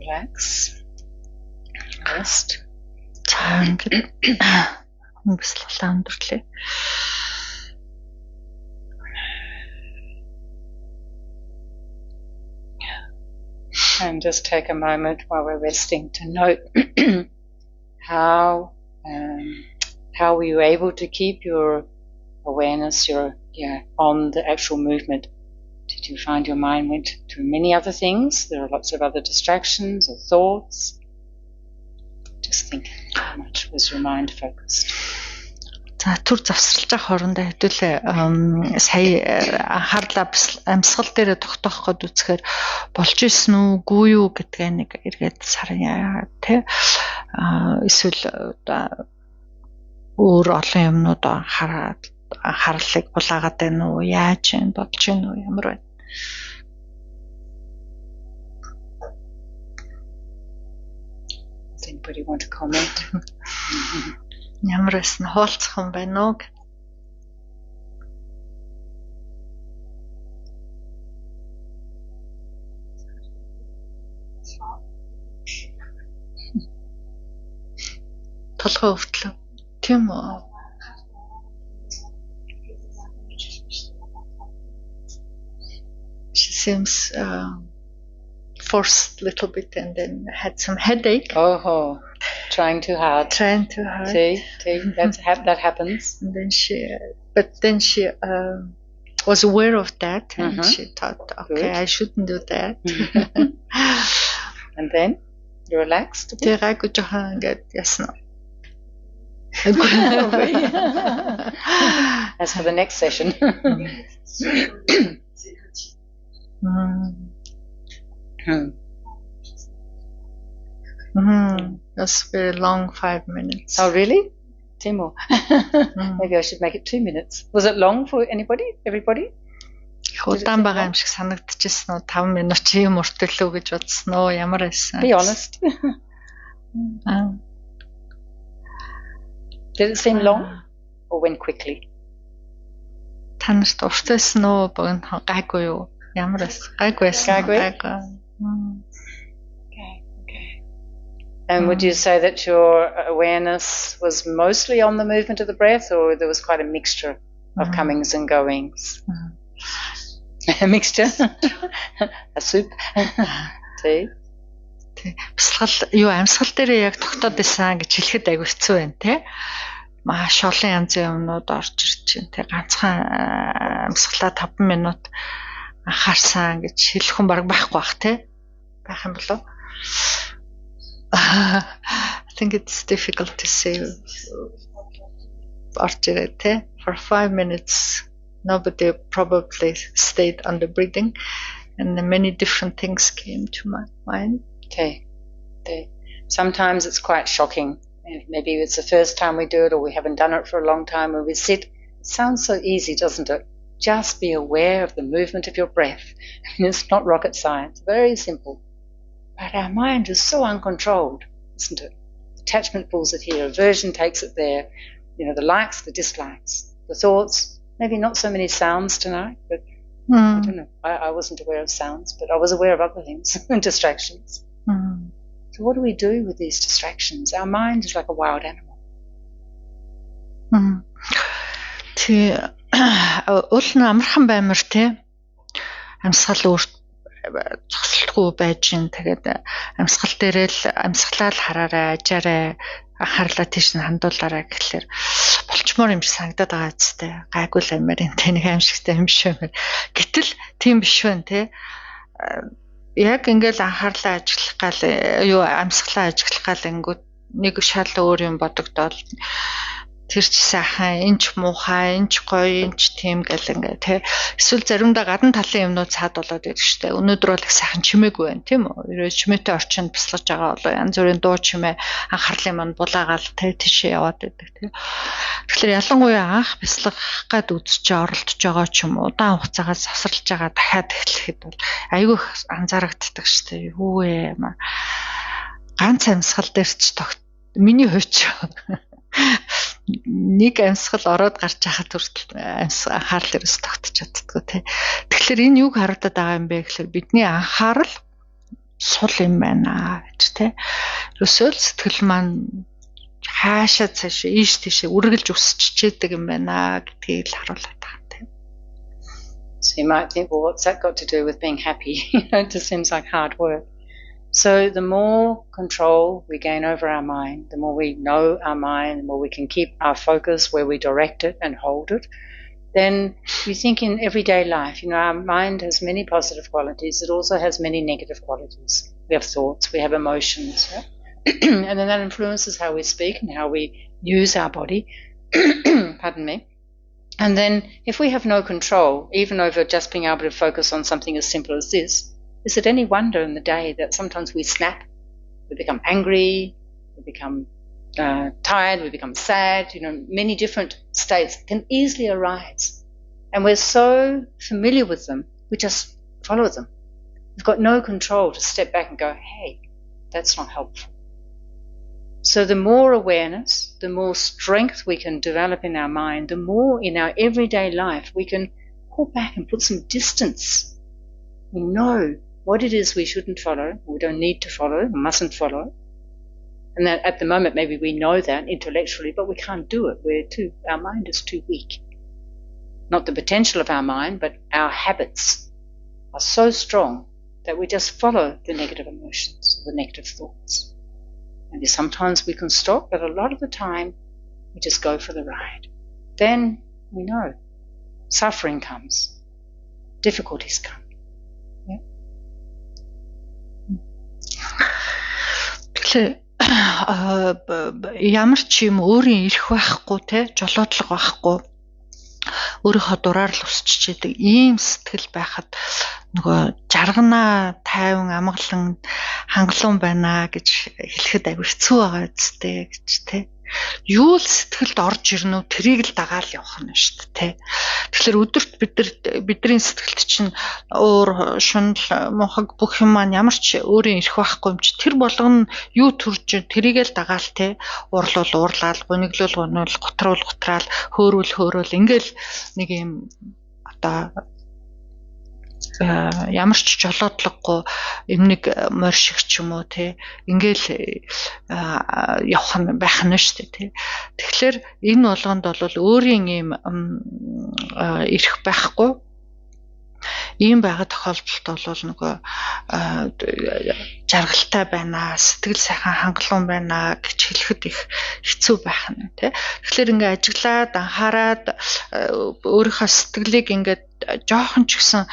Relax. Rest. За ингээд бясалгалаа өндөрлөө. And just take a moment while we're resting to note how were you able to keep your awareness on the actual movement. Did you find your mind went to many other things? There are lots of other distractions or thoughts. Just think how much was your mind focused. За түр завсарлаж байгаа хоорондоо хэдүүлээ сая анхаарлаа амьсгал дээр тогтоох гээд үзэхээр болж исэн үгүй юу гэдгээ нэг эргээд сарын тий эсвэл өөр олон юмнууд анхаарлыг булаагаад байна уу яаж юм бодож байна уу ямар байна. Does anybody want to comment? Ямар эсн хоолцох юм байна уу? Толгой өвтлөө. Тийм үү? She seems forced a little bit and then had some headache. Oh, trying too hard. See, that happens. And then she was aware of that and she thought, okay, good. I shouldn't do that. And then you relaxed. Тэрэг жоохон ингээд ясна. As for the next session. That's very long, 5 minutes. Oh, really? Timo. Maybe I should make it 2 minutes. Was it long for everybody? Удаан байгаа юм шиг санагдчихсан уу? 5 минут чи юм өртөлөө гэж бодсон уу? Ямар байсан? Be honest. Did it seem long or went quickly? Та нарт урт байсан уу? Богино гайгүй юу? Ямар байсан? Гайгүй байсан. Okay. And would you say that your awareness was mostly on the movement of the breath, or there was quite a mixture of comings and goings? A mixture? A soup? See? Бясалгал юу амьсгал дээр яг тогтоод байсан гэж хэлэхэд айгүй хэцүү байна те. Маш олон янзын юмнууд орж ирж байна те. Ганцхан амьсгалаа 5 минут анхаарсан гэж хэлэх хүн баг байхгүй бах те. Байх юм болов? I think it's difficult to say орж ирээ те. For 5 minutes nobody probably stayed on the breathing and many different things came to my mind. Okay. Sometimes it's quite shocking. Maybe it's the first time we do it or we haven't done it for a long time when we sit. It sounds so easy, doesn't it? Just be aware of the movement of your breath. It's not rocket science. Very simple. But our mind is so uncontrolled, isn't it? Attachment pulls it here. Aversion takes it there. You know, the likes, the dislikes, the thoughts. Maybe not so many sounds tonight, but I don't know. I wasn't aware of sounds, but I was aware of other things and distractions. So what do we do with these distractions? Our mind is like a wild animal. Тэ уул нь амархан баймар те. Амьсгал өөрт зогсолтгүй байж гин. Тэгээд амьсгал дээрээ л амьсгалаа л хараарай, ажаарай, анхаарлаа тийш нь хандуулаарай гэхлээр болчмоор юм шиг санагдаад байгаа зүтэй. Гайгүй л амир энэ нэг аимшигтай юм шиг байна. Гэтэл тийм биш байна те. Яг ингээл анхаарлаа ажиглах гал юу амьсгалаа ажиглах гал ингүүд нэг шал өөр юм бодогдоод тэр ч сайхан энч муухай энч гоё энч тийм гэл ингээ тий эсвэл заримдаа гадна талын юмнууд цаад болоод байдаг штэ өнөөдөр бол их сайхан чимээгүй байна тийм үү ерөө чимээтэй орчинд бясалгаж байгаа болоо янз бүрийн дуу чимээ анхаарлын манд булаагаал тий тийшээ яваад байдаг тий тэгэхээр ялангуяа анх бясалгах гад үзэж оролдож байгаа ч юм удаан хугацаагаар савсарлаж байгаа дахиад эхлэхэд бол айгүй анзаарагддаг штэ юу вэ ганц амьсгал дээр ч миний хувьд нэг амьсгал ороод гарч байхад хүртэл анхаарал ерөөс тогтож чаддгүй тий. Тэгэхээр энэ юг харагдаад байгаа юм бэ гэхээр бидний анхаарал сул юм байна гэж те. Ерөөсөө сэтгэл маань хаашаа цаашаа ийш тийшээ үргэлж өсчихэдэг юм байна гэдгийг л харуулдаг те. So you might think, well, what's that got to do with being happy? It just seems like hard work. So the more control we gain over our mind, the more we know our mind, the more we can keep our focus where we direct it and hold it, then you think in everyday life, our mind has many positive qualities. It also has many negative qualities. We have thoughts, we have emotions, right? And then that influences how we speak and how we use our body. Pardon me. And then if we have no control, even over just being able to focus on something as simple as this, is it any wonder in the day that sometimes we snap, we become angry, we become tired, we become sad, many different states can easily arise. And we're so familiar with them, we just follow them. We've got no control to step back and go, hey, that's not helpful. So the more awareness, the more strength we can develop in our mind, the more in our everyday life we can pull back and put some distance. We know what it is we shouldn't follow, we don't need to follow, we mustn't follow. And that at the moment maybe we know that intellectually, but we can't do it. Our mind is too weak. Not the potential of our mind, but our habits are so strong that we just follow the negative emotions, the negative thoughts. Maybe sometimes we can stop, but a lot of the time we just go for the ride. Then we know suffering comes, difficulties come. Тэгэхээр ямар ч юм өөрийн ирэх байхгүй те жолоодлого байхгүй өөрийнхөө дураар л өсчихэдэг ийм сэтгэл байхад нөгөө жаргана тайван амгалан хангалуун байна гэж хэлэхэд аягүй хэцүү байгаа үстэй гэж те. Юу л сэтгэлд орж ирнэ үү тэрийг л дагаал явах нь шүү дээ те. Тэгэхээр өдөрт бидний сэтгэлд чинь уур шунал мохог бүх юм маань ямар ч өөрийн ирэх байхгүй юм чи тэр болгоно юу төрж тэрийг л дагаал те. Уурлуул уурлал, гуниглуул гунул, гутруул гутраал, хөөрүүл ингээл нэг юм одоо ямар ч жолоодлогогүй эмнэг морь шиг ч юм уу те ингээл явах нь байх нь шүү дээ те. Тэгэхээр энэ болгонд бол өөрийн ийм ирэх байхгүй ийм байгаа тохиолдолд бол нөгөө жаргалтай байна, сэтгэл сайхан хангалуун байна гэж хэлэхэд их хэцүү байх нь тий. Тэгэхээр ингээ ажиглаад анхаарад өөрийнхөө сэтгэлийг ингээд жоохон ч гэсэн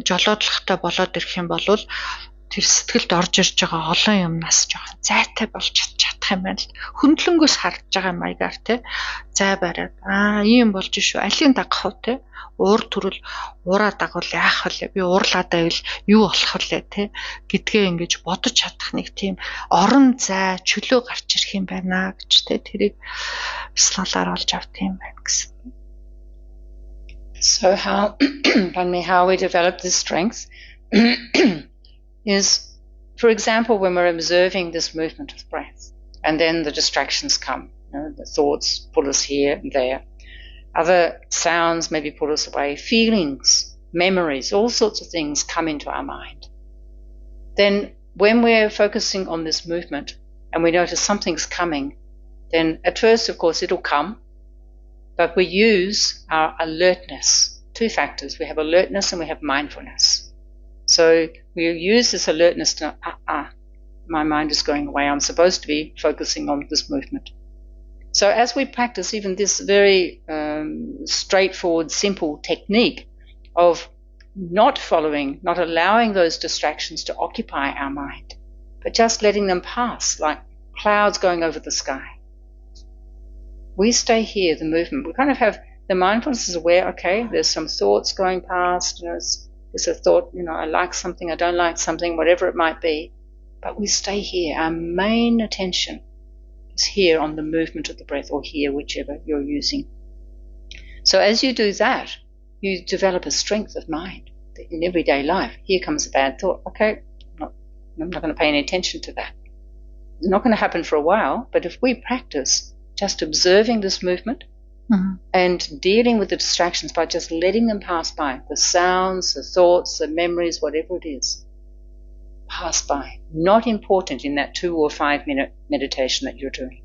жолоодлохтой болоод ирэх юм бол тэр сэтгэлд орж ирж байгаа олон юмнаас жоохон зайтай болж чадах юм байна л. Хөндлөнгөөс харж байгаа маягаар тий. Зай бариад ийм болж шүү. Алийн дагах уу тий. Уур төрөл уураа дагвал яах вэ? Би уурлаад байвал юу болох вэ тий гэдгээ ингэж бодож чадах нэг тийм орон зай чөлөө гарч ирэх юм байна гэж тий тэрийг слалаар олж авт юм байна гэсэн. So how we develop this strength is, for example, when we're observing this movement of breath and then the distractions come, the thoughts pull us here and there. Other sounds maybe pull us away, feelings, memories, all sorts of things come into our mind. Then when we're focusing on this movement and we notice something's coming, then at first, of course, it'll come, but we use our alertness. Two factors. We have alertness and we have mindfulness. So we use this alertness to, my mind is going away. I'm supposed to be focusing on this movement. So as we practice even this very straightforward, simple technique of not following, not allowing those distractions to occupy our mind, but just letting them pass like clouds going over the sky. We stay here, the movement. We kind of have the mindfulness is aware, okay, there's some thoughts going past, there's a thought, I like something, I don't like something, whatever it might be. But we stay here. Our main attention is here on the movement of the breath, or here, whichever you're using. So as you do that, you develop a strength of mind in everyday life. Here comes a bad thought. Okay, I'm not going to pay any attention to that. It's not going to happen for a while, but if we practice just observing this movement and dealing with the distractions by just letting them pass by, the sounds, the thoughts, the memories, whatever it is, pass by. Not important in that 2 or 5 minute meditation that you're doing.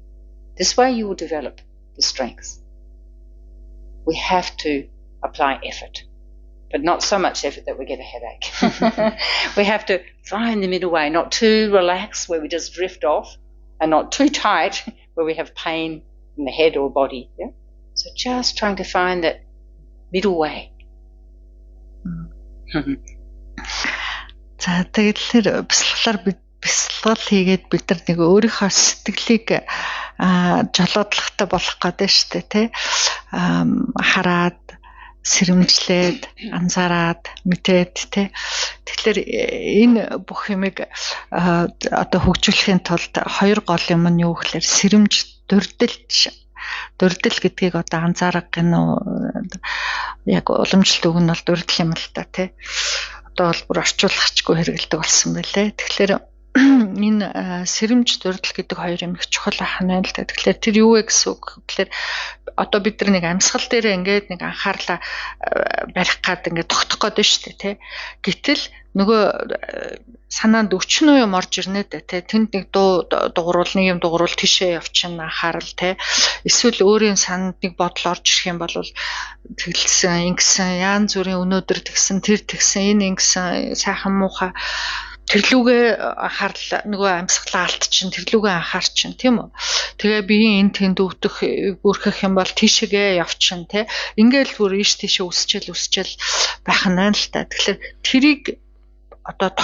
This way you will develop the strength. We have to apply effort, but not so much effort that we get a headache. We have to find the middle way, not too relaxed where we just drift off, and not too tight where we have pain in the head or body. Yeah? So just trying to find that middle way. За тэгэхээр бясалгал хийгээд бид нар нэг өөрийнхөө сэтгэлийг жолоодлохтой болох гэдэг шүү дээ, тий? Хараад, сэрэмжлээд, анзаараад, мэдээд, тий? Тэгэхээр энэ бүх юмыг одоо хөгжүүлэхийн тулд хоёр гол юм нь юу гэхээр сэрэмж, дурдл гэдгийг одоо анзаарах гэнэ яг уламжлалт үг нь бол дурдл юм л та, тий? Одоо бол бүр орчуулахчгүй хэрэгэлдэг болсон байлээ. Тэгэхээр энэ сэрэмж дурдл гэдэг хоёр юм их чухал байна л да. Тэгэхээр тэр юу вэ гэсэн үг? Тэгэхээр одоо бид нар нэг амьсгал дээр ингээд нэг анхаарлаа барих гад ингээд тогтох гээд шүү дээ, тий. Гэтэл нөгөө санаанд өчнөө юм орж ирнэ дээ, тий. Тэнд нэг дугуурал нэг юм дугуурал тишээ явчихна анхаарал, тий. Эсвэл өөрийн санд нэг бодол орж ирэх юм бол тэгэлсэн, ингэсэн, яан зүрийн өнөөдөр тэгсэн, тэр тэгсэн, энэ ингэсэн, сайхан муухай тэрлүүгээ анхаарал нөгөө амьсгалаа алдчихин тэрлүүгээ анхаарчин тийм үү. Тэгээ биеийн энэ тэнд өвдөх юм бол тийшээгээ явчин тий. Ингээл бүр ийш тийшээ үсчээл байх нь л та. Тэгэхээр тэрийг одоо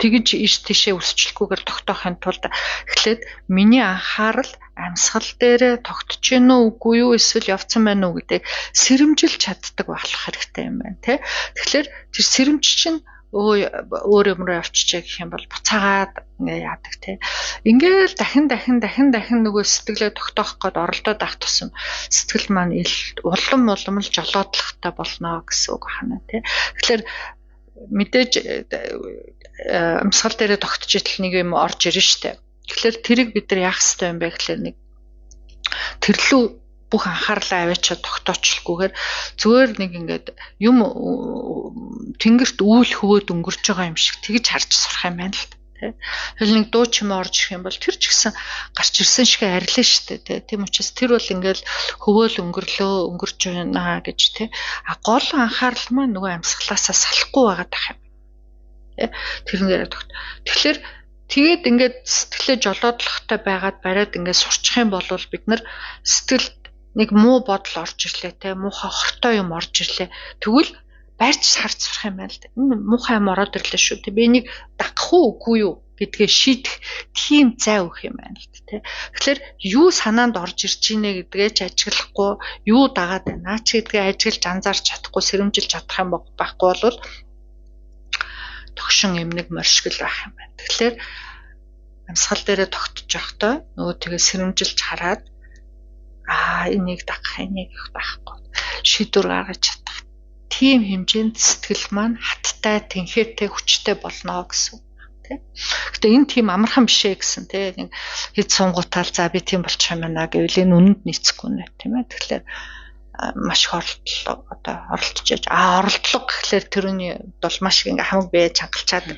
тэгж ийш тийшээ үсчлэхгүйгээр тогтоохын тулд эхлээд миний анхаарал амьсгал дээр тогтож гин үгүй юу эсвэл явцсан байна уу гэдэг сэрэмжилж чаддаг болох хэрэгтэй юм байна тий. Тэгэхээр тэр сэрэмж чинь өөр юмруу явчихжээ гэх юм бол буцаагаад ингээ яадаг тий. Ингээл дахин нөгөө сэтгэлээ тогтоох гээд оролдоод авах тусам сэтгэл маань улам л жолоодлохтой болно гэсэн үг байна тий. Тэгэхээр мэдээж амьсгал дээрээ тогтож идэл нэг юм орж ирнэ штэ. Тэгэхээр тэрийг бид нар яах ёстой юм бэ гэхээр нэг тэрлүү бүх анхаарлаа аваачаад тогтоочлохгүйгээр зүгээр нэг ингээд юм тэнгэрт үйл хөвөөд өнгөрч байгаа юм шиг тэгж харж сурах юм байна л тий. Тэгэл нэг дуу чим орж ирэх юм бол тэр ч гэсэн гарч ирсэн шиг арилна шүү дээ тий. Тийм учраас тэр бол ингээд хөвөөл өнгөрч байна гэж тий. Гол анхаарал маань нөгөө амьсгалаасаа салахгүй байгаа дах юм. Тий. Тэрнээр тогт. Тэгэхээр тэгээд ингээд сэтгэлээ жолоодлохтой байгаад бариад ингээд сурчих юм бол бид нар сэтгэл нэг муу бодол орж ирлээ те муухай хортой юм орж ирлээ тэгвэл байрч харж сурах юм байна л да. Энэ муухай юм ороод ирлээ шүү те би энийг дагах уу үгүй юу гэдгээ шийдэх тийм зай өгөх юм байна л да те. Тэгэхээр юу санаанд орж ирж ийнэ гэдгээ ч ажиглахгүй юу дагаад байна ч гэдгээ ажиглаж анзаарч чадахгүй сэрэмжилж чадах юм байхгүй бол тогшин юм нэг моршгил байх юм байна. Тэгэхээр амьсгал дээрээ тогтож явахдаа нөгөө тэгээ сэрэмжилж хараад энийг дагах энийг даахгүй шийдвэр гаргаж чадах тийм хэмжээнд сэтгэл маань хаттай тэнхээтэй хүчтэй болно гэсэн үг тийм. Гэтэ энэ тийм амархан биш ээ гэсэн тийм. Нэг хэд сунгуутаал за би тийм болчих юм байна гэвэл энэ үнэнд нийцэхгүй нэ тийм ээ. Тэгэхээр маш их оролдож оролдлого гэхлээр тэрний бол маш их ингээ хамаг бие чангалчаад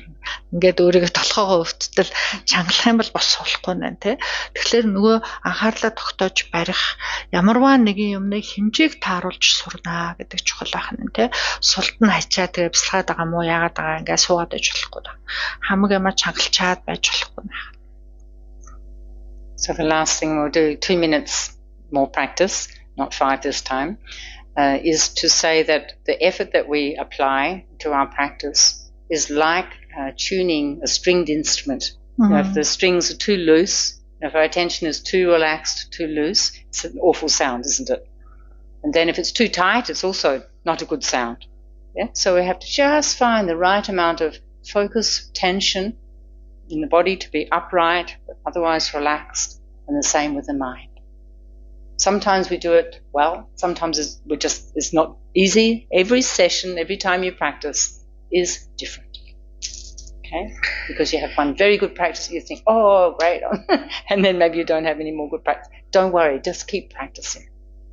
ингээд өөрийгөө толгоогоо өвтдөл чангалах юм бол бос болохгүй нэ тий. Тэгэхээр нөгөө анхаарлаа тогтоож барих ямарваа нэгэн юмныг хэмжээг тааруулж сурнаа гэдэг чухал байх нь тий. Сулд нь хачаа тэгээ бясалгаад байгаа мó яагаад байгаа ингээ суугаад байж болохгүй да. Хамаг юмаа чангалчаад байж болохгүй нэ. So the last thing we'll do 2 minutes more practice. Not 5 this time, is to say that the effort that we apply to our practice is like tuning a stringed instrument. You know, if the strings are too loose, if our attention is too relaxed, too loose, it's an awful sound, isn't it? And then if it's too tight, it's also not a good sound. Yeah? So we have to just find the right amount of focus, tension in the body to be upright, but otherwise relaxed, and the same with the mind. Sometimes we do it well, sometimes it's not easy. Every session, every time you practice is different. Okay? Because you have one very good practice, you think, oh, great, and then maybe you don't have any more good practice. Don't worry, just keep practicing.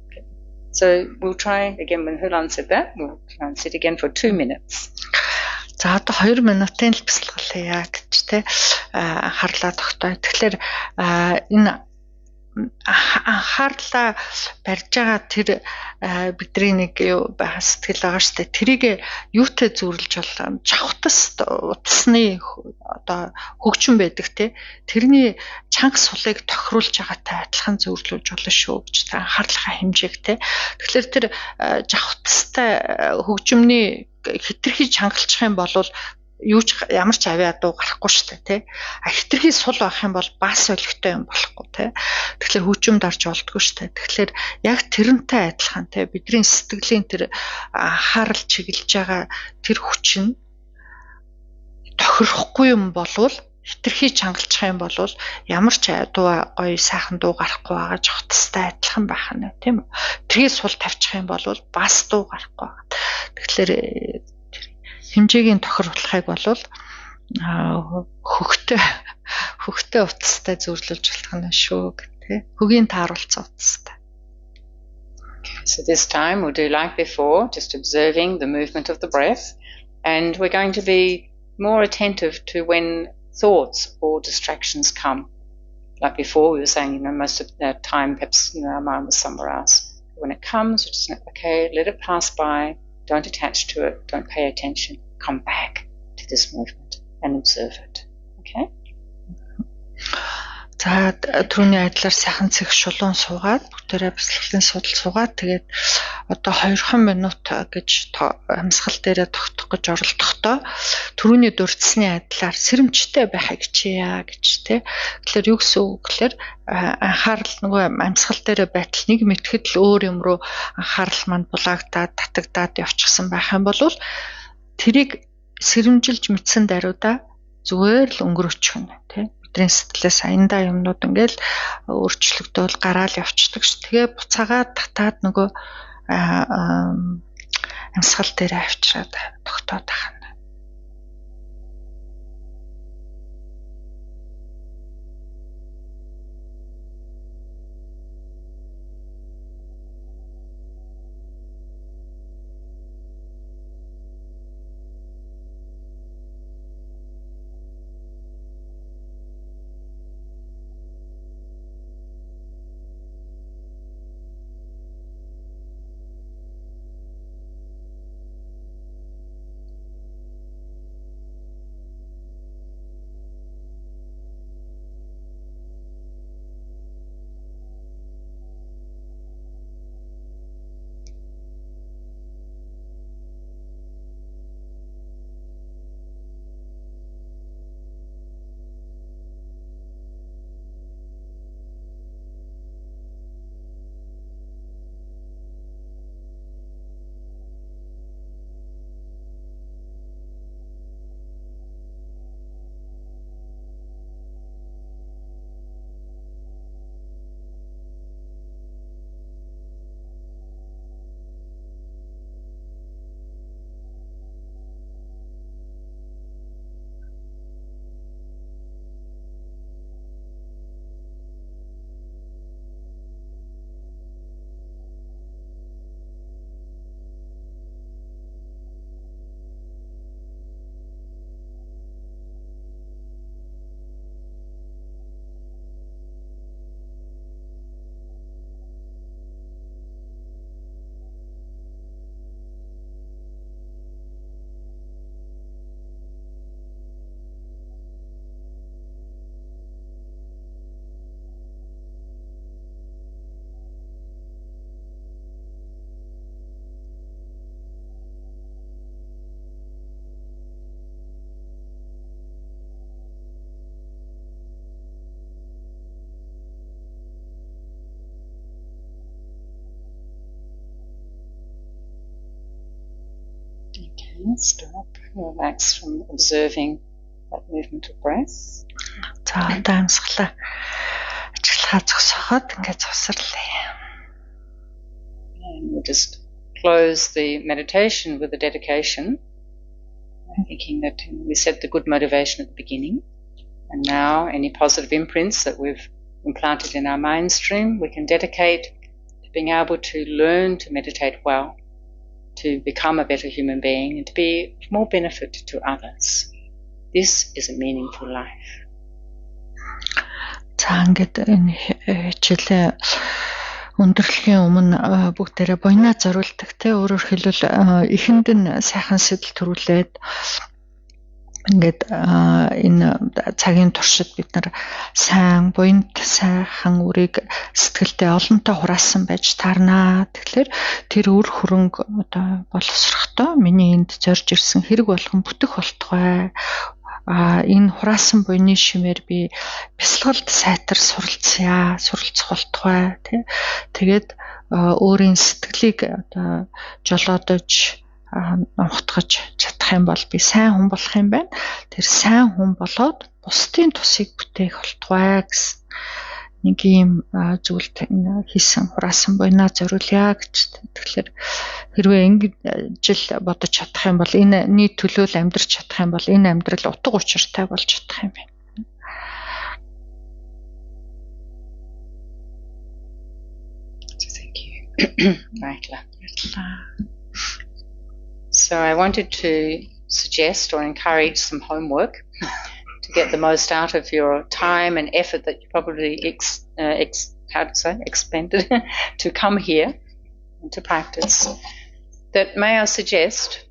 Okay? So we'll try again, when Hulan said that, we'll try and sit again for 2 minutes. За одоо 2 минутын л бясалгал хийя гэж те анхаарлаа тогтоо. Тэгэхээр энэ анхаарлаа барьж байгаа тэр бидний нэг юу байгаа сэтгэл байгаа штэ. Тэрийг юутай зүйрлж бол жавхтас утасны одоо хөгжим байдаг те. Тэрний чанга сулыг тохируулж байгаатай адилхан зүйрлүүлж болно шүү гэж та анхаарлынхаа хэмжээг те. Тэгэхээр тэр жавхтастай хөгжимний хитрхи чангалчих юм бол ямар ч авиа дуу гарахгүй шүү дээ тий. Хитрхи сул байх юм бол бас өлегтэй юм болохгүй тий. Тэгэхээр хөгжимд орж болдгоо шүү дээ. Тэгэхээр яг тэрнтэй адилхан тий бидний сэтгэлийн тэр анхаарал чиглэж байгаа тэр хүч нь тохирохгүй юм болвол хитрхи чангалчих юм бол ямар ч дуу гоё сайхан дуу гарахгүй байгаа жохтстай адилхан байх нь тийм үү. Тэрийг сул тавьчих юм бол бас дуу гарахгүй байгаа. Тэгэхээр хэмжээгийн тохируулахыг бол хөгтөө утастай зүйрлүүлж болох нь шүү гэх. Хөгийн тааруулсан утастай. So this time we'll do like before, just observing the movement of the breath, and we're going to be more attentive to when thoughts or distractions come. Like before, we were saying, most of the time, perhaps, our mind was somewhere else. When it comes, we're just okay, let it pass by. Don't attach to it. Don't pay attention. Come back to this movement and observe it. Okay? За түрүүний айдлаар сайхан цэг шулуун суугаад бүгдээрээ бясалгалын судал суугаад тэгээд одоо 2 минут гэж амьсгал дээрээ тогтох гэж оролдохдоо түрүүний дурдсны айдлаар сэрэмжтэй байхыг хичээе гэж тий. Тэгэхээр юу гэсэн үг гэхээр анхаарал нөгөө амьсгал дээрээ байтал нэг мэтгэд л өөр юм руу анхаарал манд булаагдаад татагдаад явчихсан байх юм бол тэрийг сэрэмжилж мэдсэн даруйда зүгээр л өнгөрөөчих нь тий. Бидний сэтгэлээс аяндаа юмнууд ингээл өөрчлөгдөөл гараал явцдаг ш. Тэгээ буцаагаад татаад нөгөө амьсгал дээр авчираад тогтоод ахна. Stop, relax from observing that movement of breath. За одоо амьсгалаа ажиллахаа зогсооход ингээд зогсорлээ. And we'll just close the meditation with a dedication, thinking that we set the good motivation at the beginning, and now any positive imprints that we've implanted in our mind stream we can dedicate to being able to learn to meditate well, to become a better human being and to be of more benefit to others. This is a meaningful life. За ингээд энэ хичээлээ өндөрлөхийн өмнө бүгдээрээ буйнаа зориулдаг те өөрөөр хэлбэл эхэнд нь сайхан сэтэл төрүүлээд ингээд энэ цагийн туршид бид нар сайн буйнд сайхан үрийг сэтгэлдээ олонтой хураасан байж таарнаа. Тэгэхээр тэр үр хөрөнгө одоо боловсрохдоо миний энд зорж ирсэн хэрэг болгон бүтэх болтугай. Энэ хураасан буйны шимээр би бясалгалд сайтар суралцах болтугай тий. Тэгээд өөрийн сэтгэлийг одоо жолоодож амхтгаж чадах юм бол би сайн хүн болох юм байна. Тэр сайн хүн болоод бусдын тусыг бүтээх болтугай гэсэн нэг юм зүйлд хийсэн хураасан буйнаа зориулъя гэж. Тэгэхээр хэрвээ ингэж жил бодож чадах юм бол энэ нийт төлөөл амьдрч чадах юм бол энэ амьдрал утга учиртай болж чадах юм байна. Thank you. Right. So I wanted to suggest or encourage some homework to get the most out of your time and effort that you probably expended to come here and to practice. That may I suggest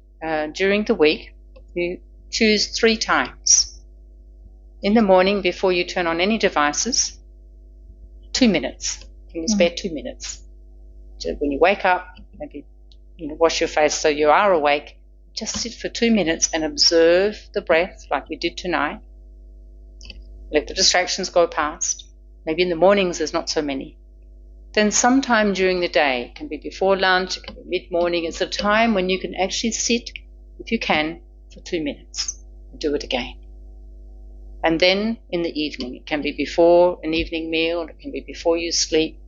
during the week you choose 3 times. In the morning before you turn on any devices, 2 minutes. You can spare 2 minutes. So when you wake up, maybe wash your face so you are awake. Just sit for 2 minutes and observe the breath like we did tonight. Let the distractions go past. Maybe in the mornings there's not so many. Then sometime during the day, it can be before lunch, it can be mid-morning, it's a time when you can actually sit, if you can, for 2 minutes and do it again. And then in the evening, it can be before an evening meal, it can be before you sleep,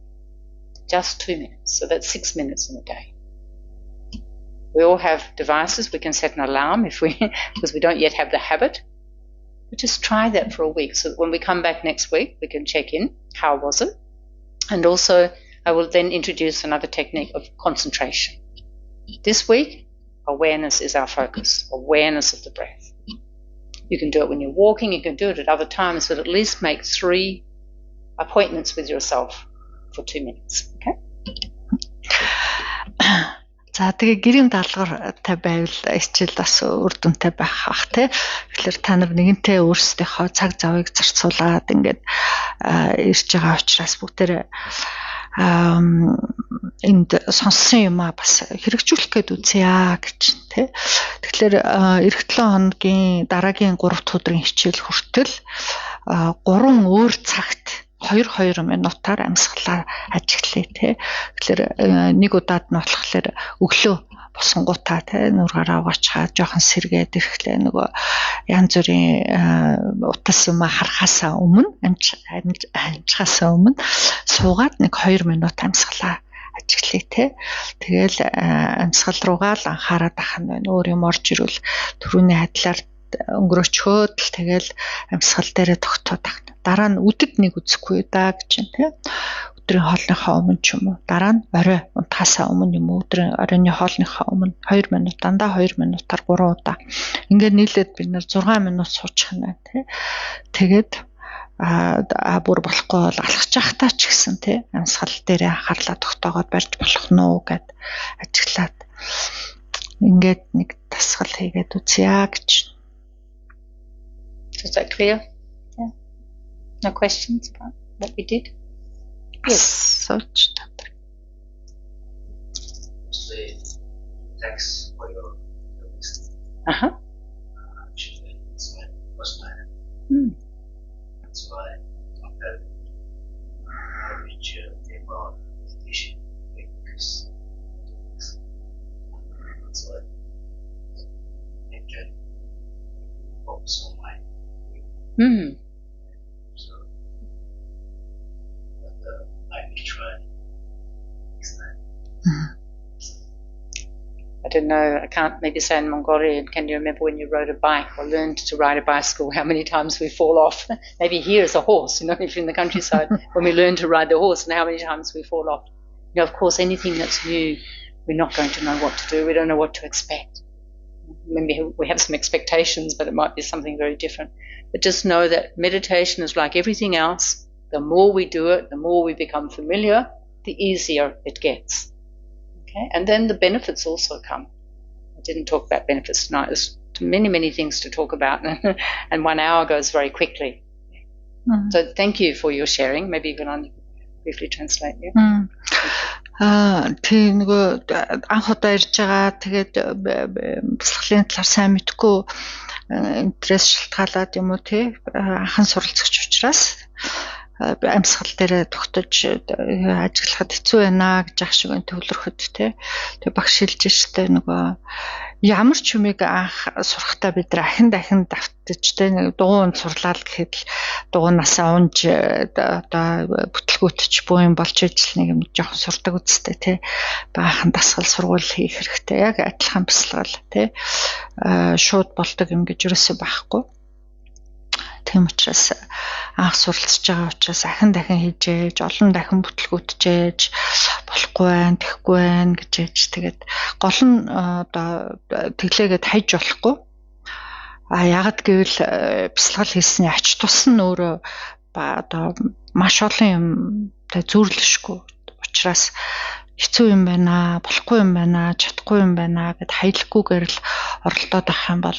just 2 minutes. So that's 6 minutes in a day. We all have devices. We can set an alarm because we don't yet have the habit. But just try that for a week so that when we come back next week, we can check in. How was it? And also, I will then introduce another technique of concentration. This week, awareness is our focus, awareness of the breath. You can do it when you're walking, you can do it at other times, but at least make 3 appointments with yourself for 2 minutes. Okay? За тэгээ гэрийн даалгавартай байвал хичээл бас үр дүнтэй байх бах тий. Тэгэхээр та нар нэгэнтээ өөрсдийнхөө цаг завыг зарцуулаад ингээд ирж байгаа учраас бүгдээ энд сонссон юм а бас хэрэгжүүлэх гээд үзье гэж тий. Тэгэхээр эх 7 хоногийн дараагийн 3 дахь өдрийн хичээл хүртэл 3 өөр цагт 2 минутаар амьсгалаа ажиглая тий. Тэгэхээр нэг удаад нь болохоор өглөө босонгуудаа тий нур гараа угаачгаа жоохон сэргээд ирэхлээр нөгөө янз бүрийн утас юм харахаасаа өмнө амжихаасаа өмнө суугаад нэг 2 минут амьсгалаа ажиглая тий. Тэгэл амьсгал руугаа л анхаарал тах нь байна. Өөр юм орж ирвэл түрүүний хадлаар өнгөрөөчхөөд л тэгэл амьсгал дээрээ тогтоод тах. Дараа нь үдэд нэг үзэхгүй да гэж юм тий. Өдрийн хоолныхоо өмнө ч юм уу. Дараа нь орой унтахаасаа өмнө юм уу. Өдрийн оройны хоолныхоо өмнө 2 минут, дандаа 2 минутаар 3 удаа. Ингээд нийлээд бид нэр 6 минут суучих нь байна тий. Тэгээд бүр болохгүй бол алхаж явахдаа ч гэсэн тий. Амьсгал дээрээ анхаарлаа тогтоогоод барьж болох нь уу гэд ажиглаад ингээд нэг тасгал хийгээд үзье гэж. Is that clear? Yeah. No questions about what we did? Yes. Such that. Thanks for your wisdom. Actually, it's my first time. That's why I have reached came out meditation because that's why I can focus on my So, I will try next time. I don't know, I can't maybe say in Mongolian, can you remember when you rode a bike or learned to ride a bicycle, how many times we fall off? Maybe here as a horse, if you're in the countryside, when we learn to ride the horse and how many times we fall off. Of course, anything that's new, we're not going to know what to do. We don't know what to expect. Maybe we have some expectations, but it might be something very different. But just know that meditation is like everything else. The more we do it, the more we become familiar, the easier it gets. Okay, and then the benefits also come. I didn't talk about benefits tonight. There's many, many things to talk about, and 1 hour goes very quickly. So thank you for your sharing. Maybe you can briefly translate. Yeah? Тэг нөгөө анх удаа ирж байгаа тэгээд бясалгалын талаар сайн мэдгүй интерес шалтгаалаад юм уу тий анхан суралцагч учраас амьсгал дээр тогтож ажиллахад хэцүү байна гэж ах шиг төвлөрөхөд тий тэг багш шилж штэ нөгөө ямар ч юмыг анх сурахтаа бид дахин давтаж тий дугуйн сурлаад гэхэд л дугуйнасаа унж одоо бүтлгүүтч буу юм болж ижил нэг юм жоохон сурдаг үстэй тий баахан дасгал сургууль хийх хэрэгтэй яг адилхан бясалгал тий шууд болдог юм гэж юусоо байхгүй. Тийм учраас анх суралцж байгаа учраас дахин хийж ээж олон дахин бүтлгүүтжээж болохгүй байх, тэхгүй байх гэж ээж тэгээд гол нь одоо тэглээгээд хайж болохгүй. Ягд гэвэл бясалгал хийсний ач тус нь өөрөө одоо маш олон юм зүйрлэшгүй. Учраас хэцүү юм байна, болохгүй юм байна, чадахгүй юм байна гэд хаялахгүйгээр л оролдоод авах юм бол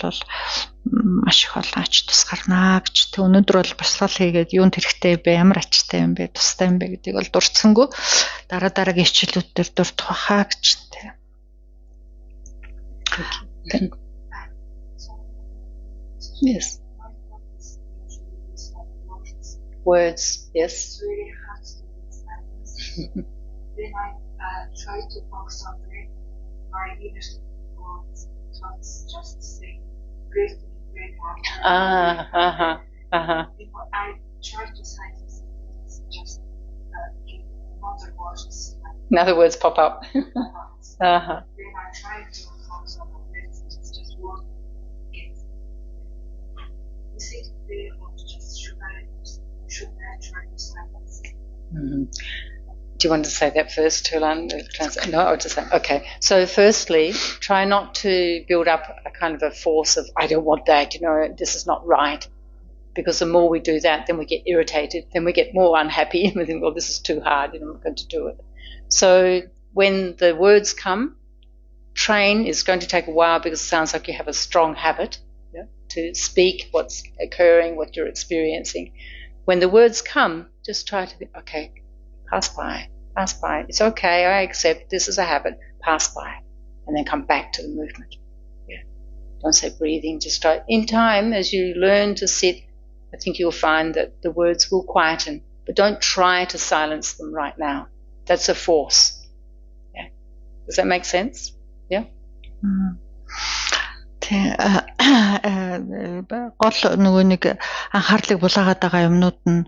маш их олон ач тус гарнаа гэж. Тэг өнөөдөр бол бясалгал хийгээд юунд хэрэгтэй бэ, ямар ачтай юм бэ, тустай юм бэ гэдгийг бол дурдсангүй дараагийн хичээлүүд дээр дурдах байхаа гэж тэ. Yes. Words, yes. Then I try to focus on it. My leadership thoughts just say, great to be great after. I try to silence it, just in other words. In other words, pop up. Then I try to focus on it. It's just one. Is it there or just should I try to silence it? Do you want to say that first, Tulan? No, I'll just say, okay. So firstly, try not to build up a kind of a force of, I don't want that, this is not right. Because the more we do that, then we get irritated, then we get more unhappy, and we think, well, this is too hard, I'm not going to do it. So when the words come, train is going to take a while because it sounds like you have a strong habit to speak what's occurring, what you're experiencing. When the words come, just try to think, okay, pass by. It's okay, I accept, this is a habit, pass by. And then come back to the movement. Yeah. Don't say breathing, just try. In time, as you learn to sit, I think you'll find that the words will quieten. But don't try to silence them right now. That's a force. Yeah. Does that make sense? Yeah? Гол нөгөө нэг анхаарлыг булаагаад байгаа юмнууд нь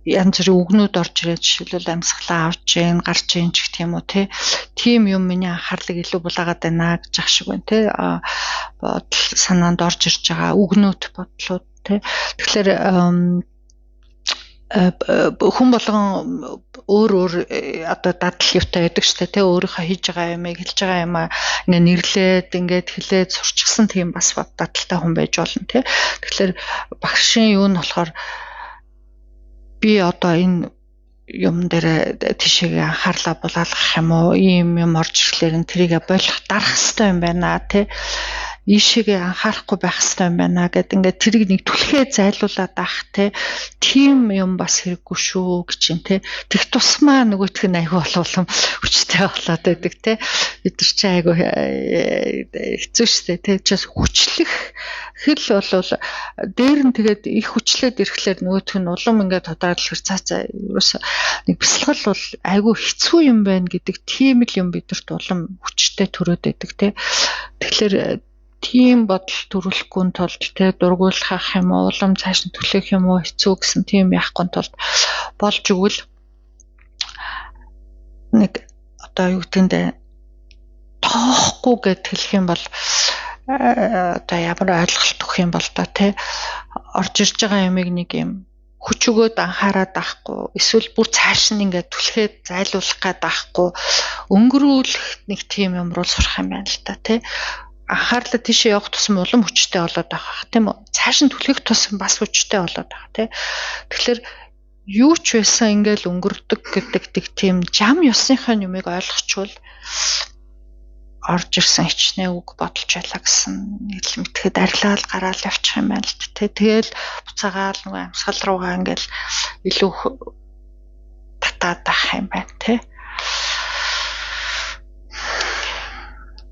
янз бүрийн үгнүүд орж ирээд жишээлбэл амьсгалаа авч гин гарч гин ч гэх юм уу тийм юм миний анхаарлыг илүү булаагаад байна гэж ах шиг байна бодол санаанд орж ирж байгаа үгнүүд бодлууд тэгэхээр хүн болгон өөр одоо дадал юутай байдаг штэ өөрийнхөө хийж байгаа юмыг хэлж байгаа юмаа нэрлээд ингээд хэлээд сурчсан тийм бас дадалтай хүн байж болно тэгэхээр багшийн юу нь болохоор би одоо энэ юм дээр тийшээ анхаарлаа булаалгах юм уу ийм юм орж ирэхлээр нь тэрийг болох дарах хэрэгтэй юм байна ийшээгээ анхаарахгүй байх хэрэгтэй юм байна гэдэг ингээд тэрийг нэг түлхээ зайлуулаад авах тийм юм бас хэрэггүй шүү гэж юм тех тусмаа нөгөөх нь айгүй боловлон хүчтэй болоод байдаг бид нар чи айгүй хэцүү шттэ чаас хүчлэх хэл бол дээр нь тэгээд их хүчлээд ирэхлээр нөгөөх нь улам ингээд тодорхойлохэр цаацаа ерөөсө нэг бясалгал бол айгүй хэцүү юм байна гэдэг тийм л юм бидэрт улам хүчтэй төрөөд байдаг тэгэхээр тийм бодол төрүүлэхгүй тулд дургуулах юм уу улам цааш нь төлөх юм уу хэцүү гэсэн тийм яахгүй тулд болж өгвөл нэг одоо юу гэдэндээ тоохгүй гэж хэлэх юм бол одоо ямар ойлголт өгөх юм бол орж ирж байгаа юмыг нэг юм хүч өгөөд анхаарад авахгүй эсвэл бүр цааш нь ингээд түлхээд зайлуулах гээд авахгүй өнгөрүүлэх нэг тийм юм руу сурах юм байна л та тий. Анхаарлаа тийшээ явах тусам улам хүчтэй болоод байгаа тийм үү? Цааш нь түлхэх тусам бас хүчтэй болоод байгаа тий. Тэгэхээр юу ч байсан ингээл өнгөрдөг гэдэг тийм жам ёсныхаа юмыг ойлгочвол орж ирсэн хичнээн үг бодолж байлаа гэсэн нэг л мэдхэд арилгаал гараал явчих юм байна л тий. Тэгэл буцаагаал нөгөө амьсгал руугаа ингээл илүү татаад байх юм байна тий.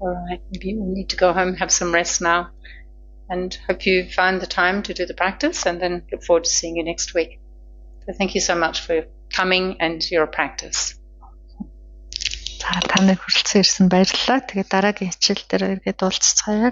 All right, maybe we need to go home, have some rest now, and hope you find the time to do the practice, and then look forward to seeing you next week. So thank you so much for coming and your practice. Та нарыг хүрэлцэн ирсэн баярлалаа. Тэгээд дараагийн хичээл дээр эргээд уулзцгаая.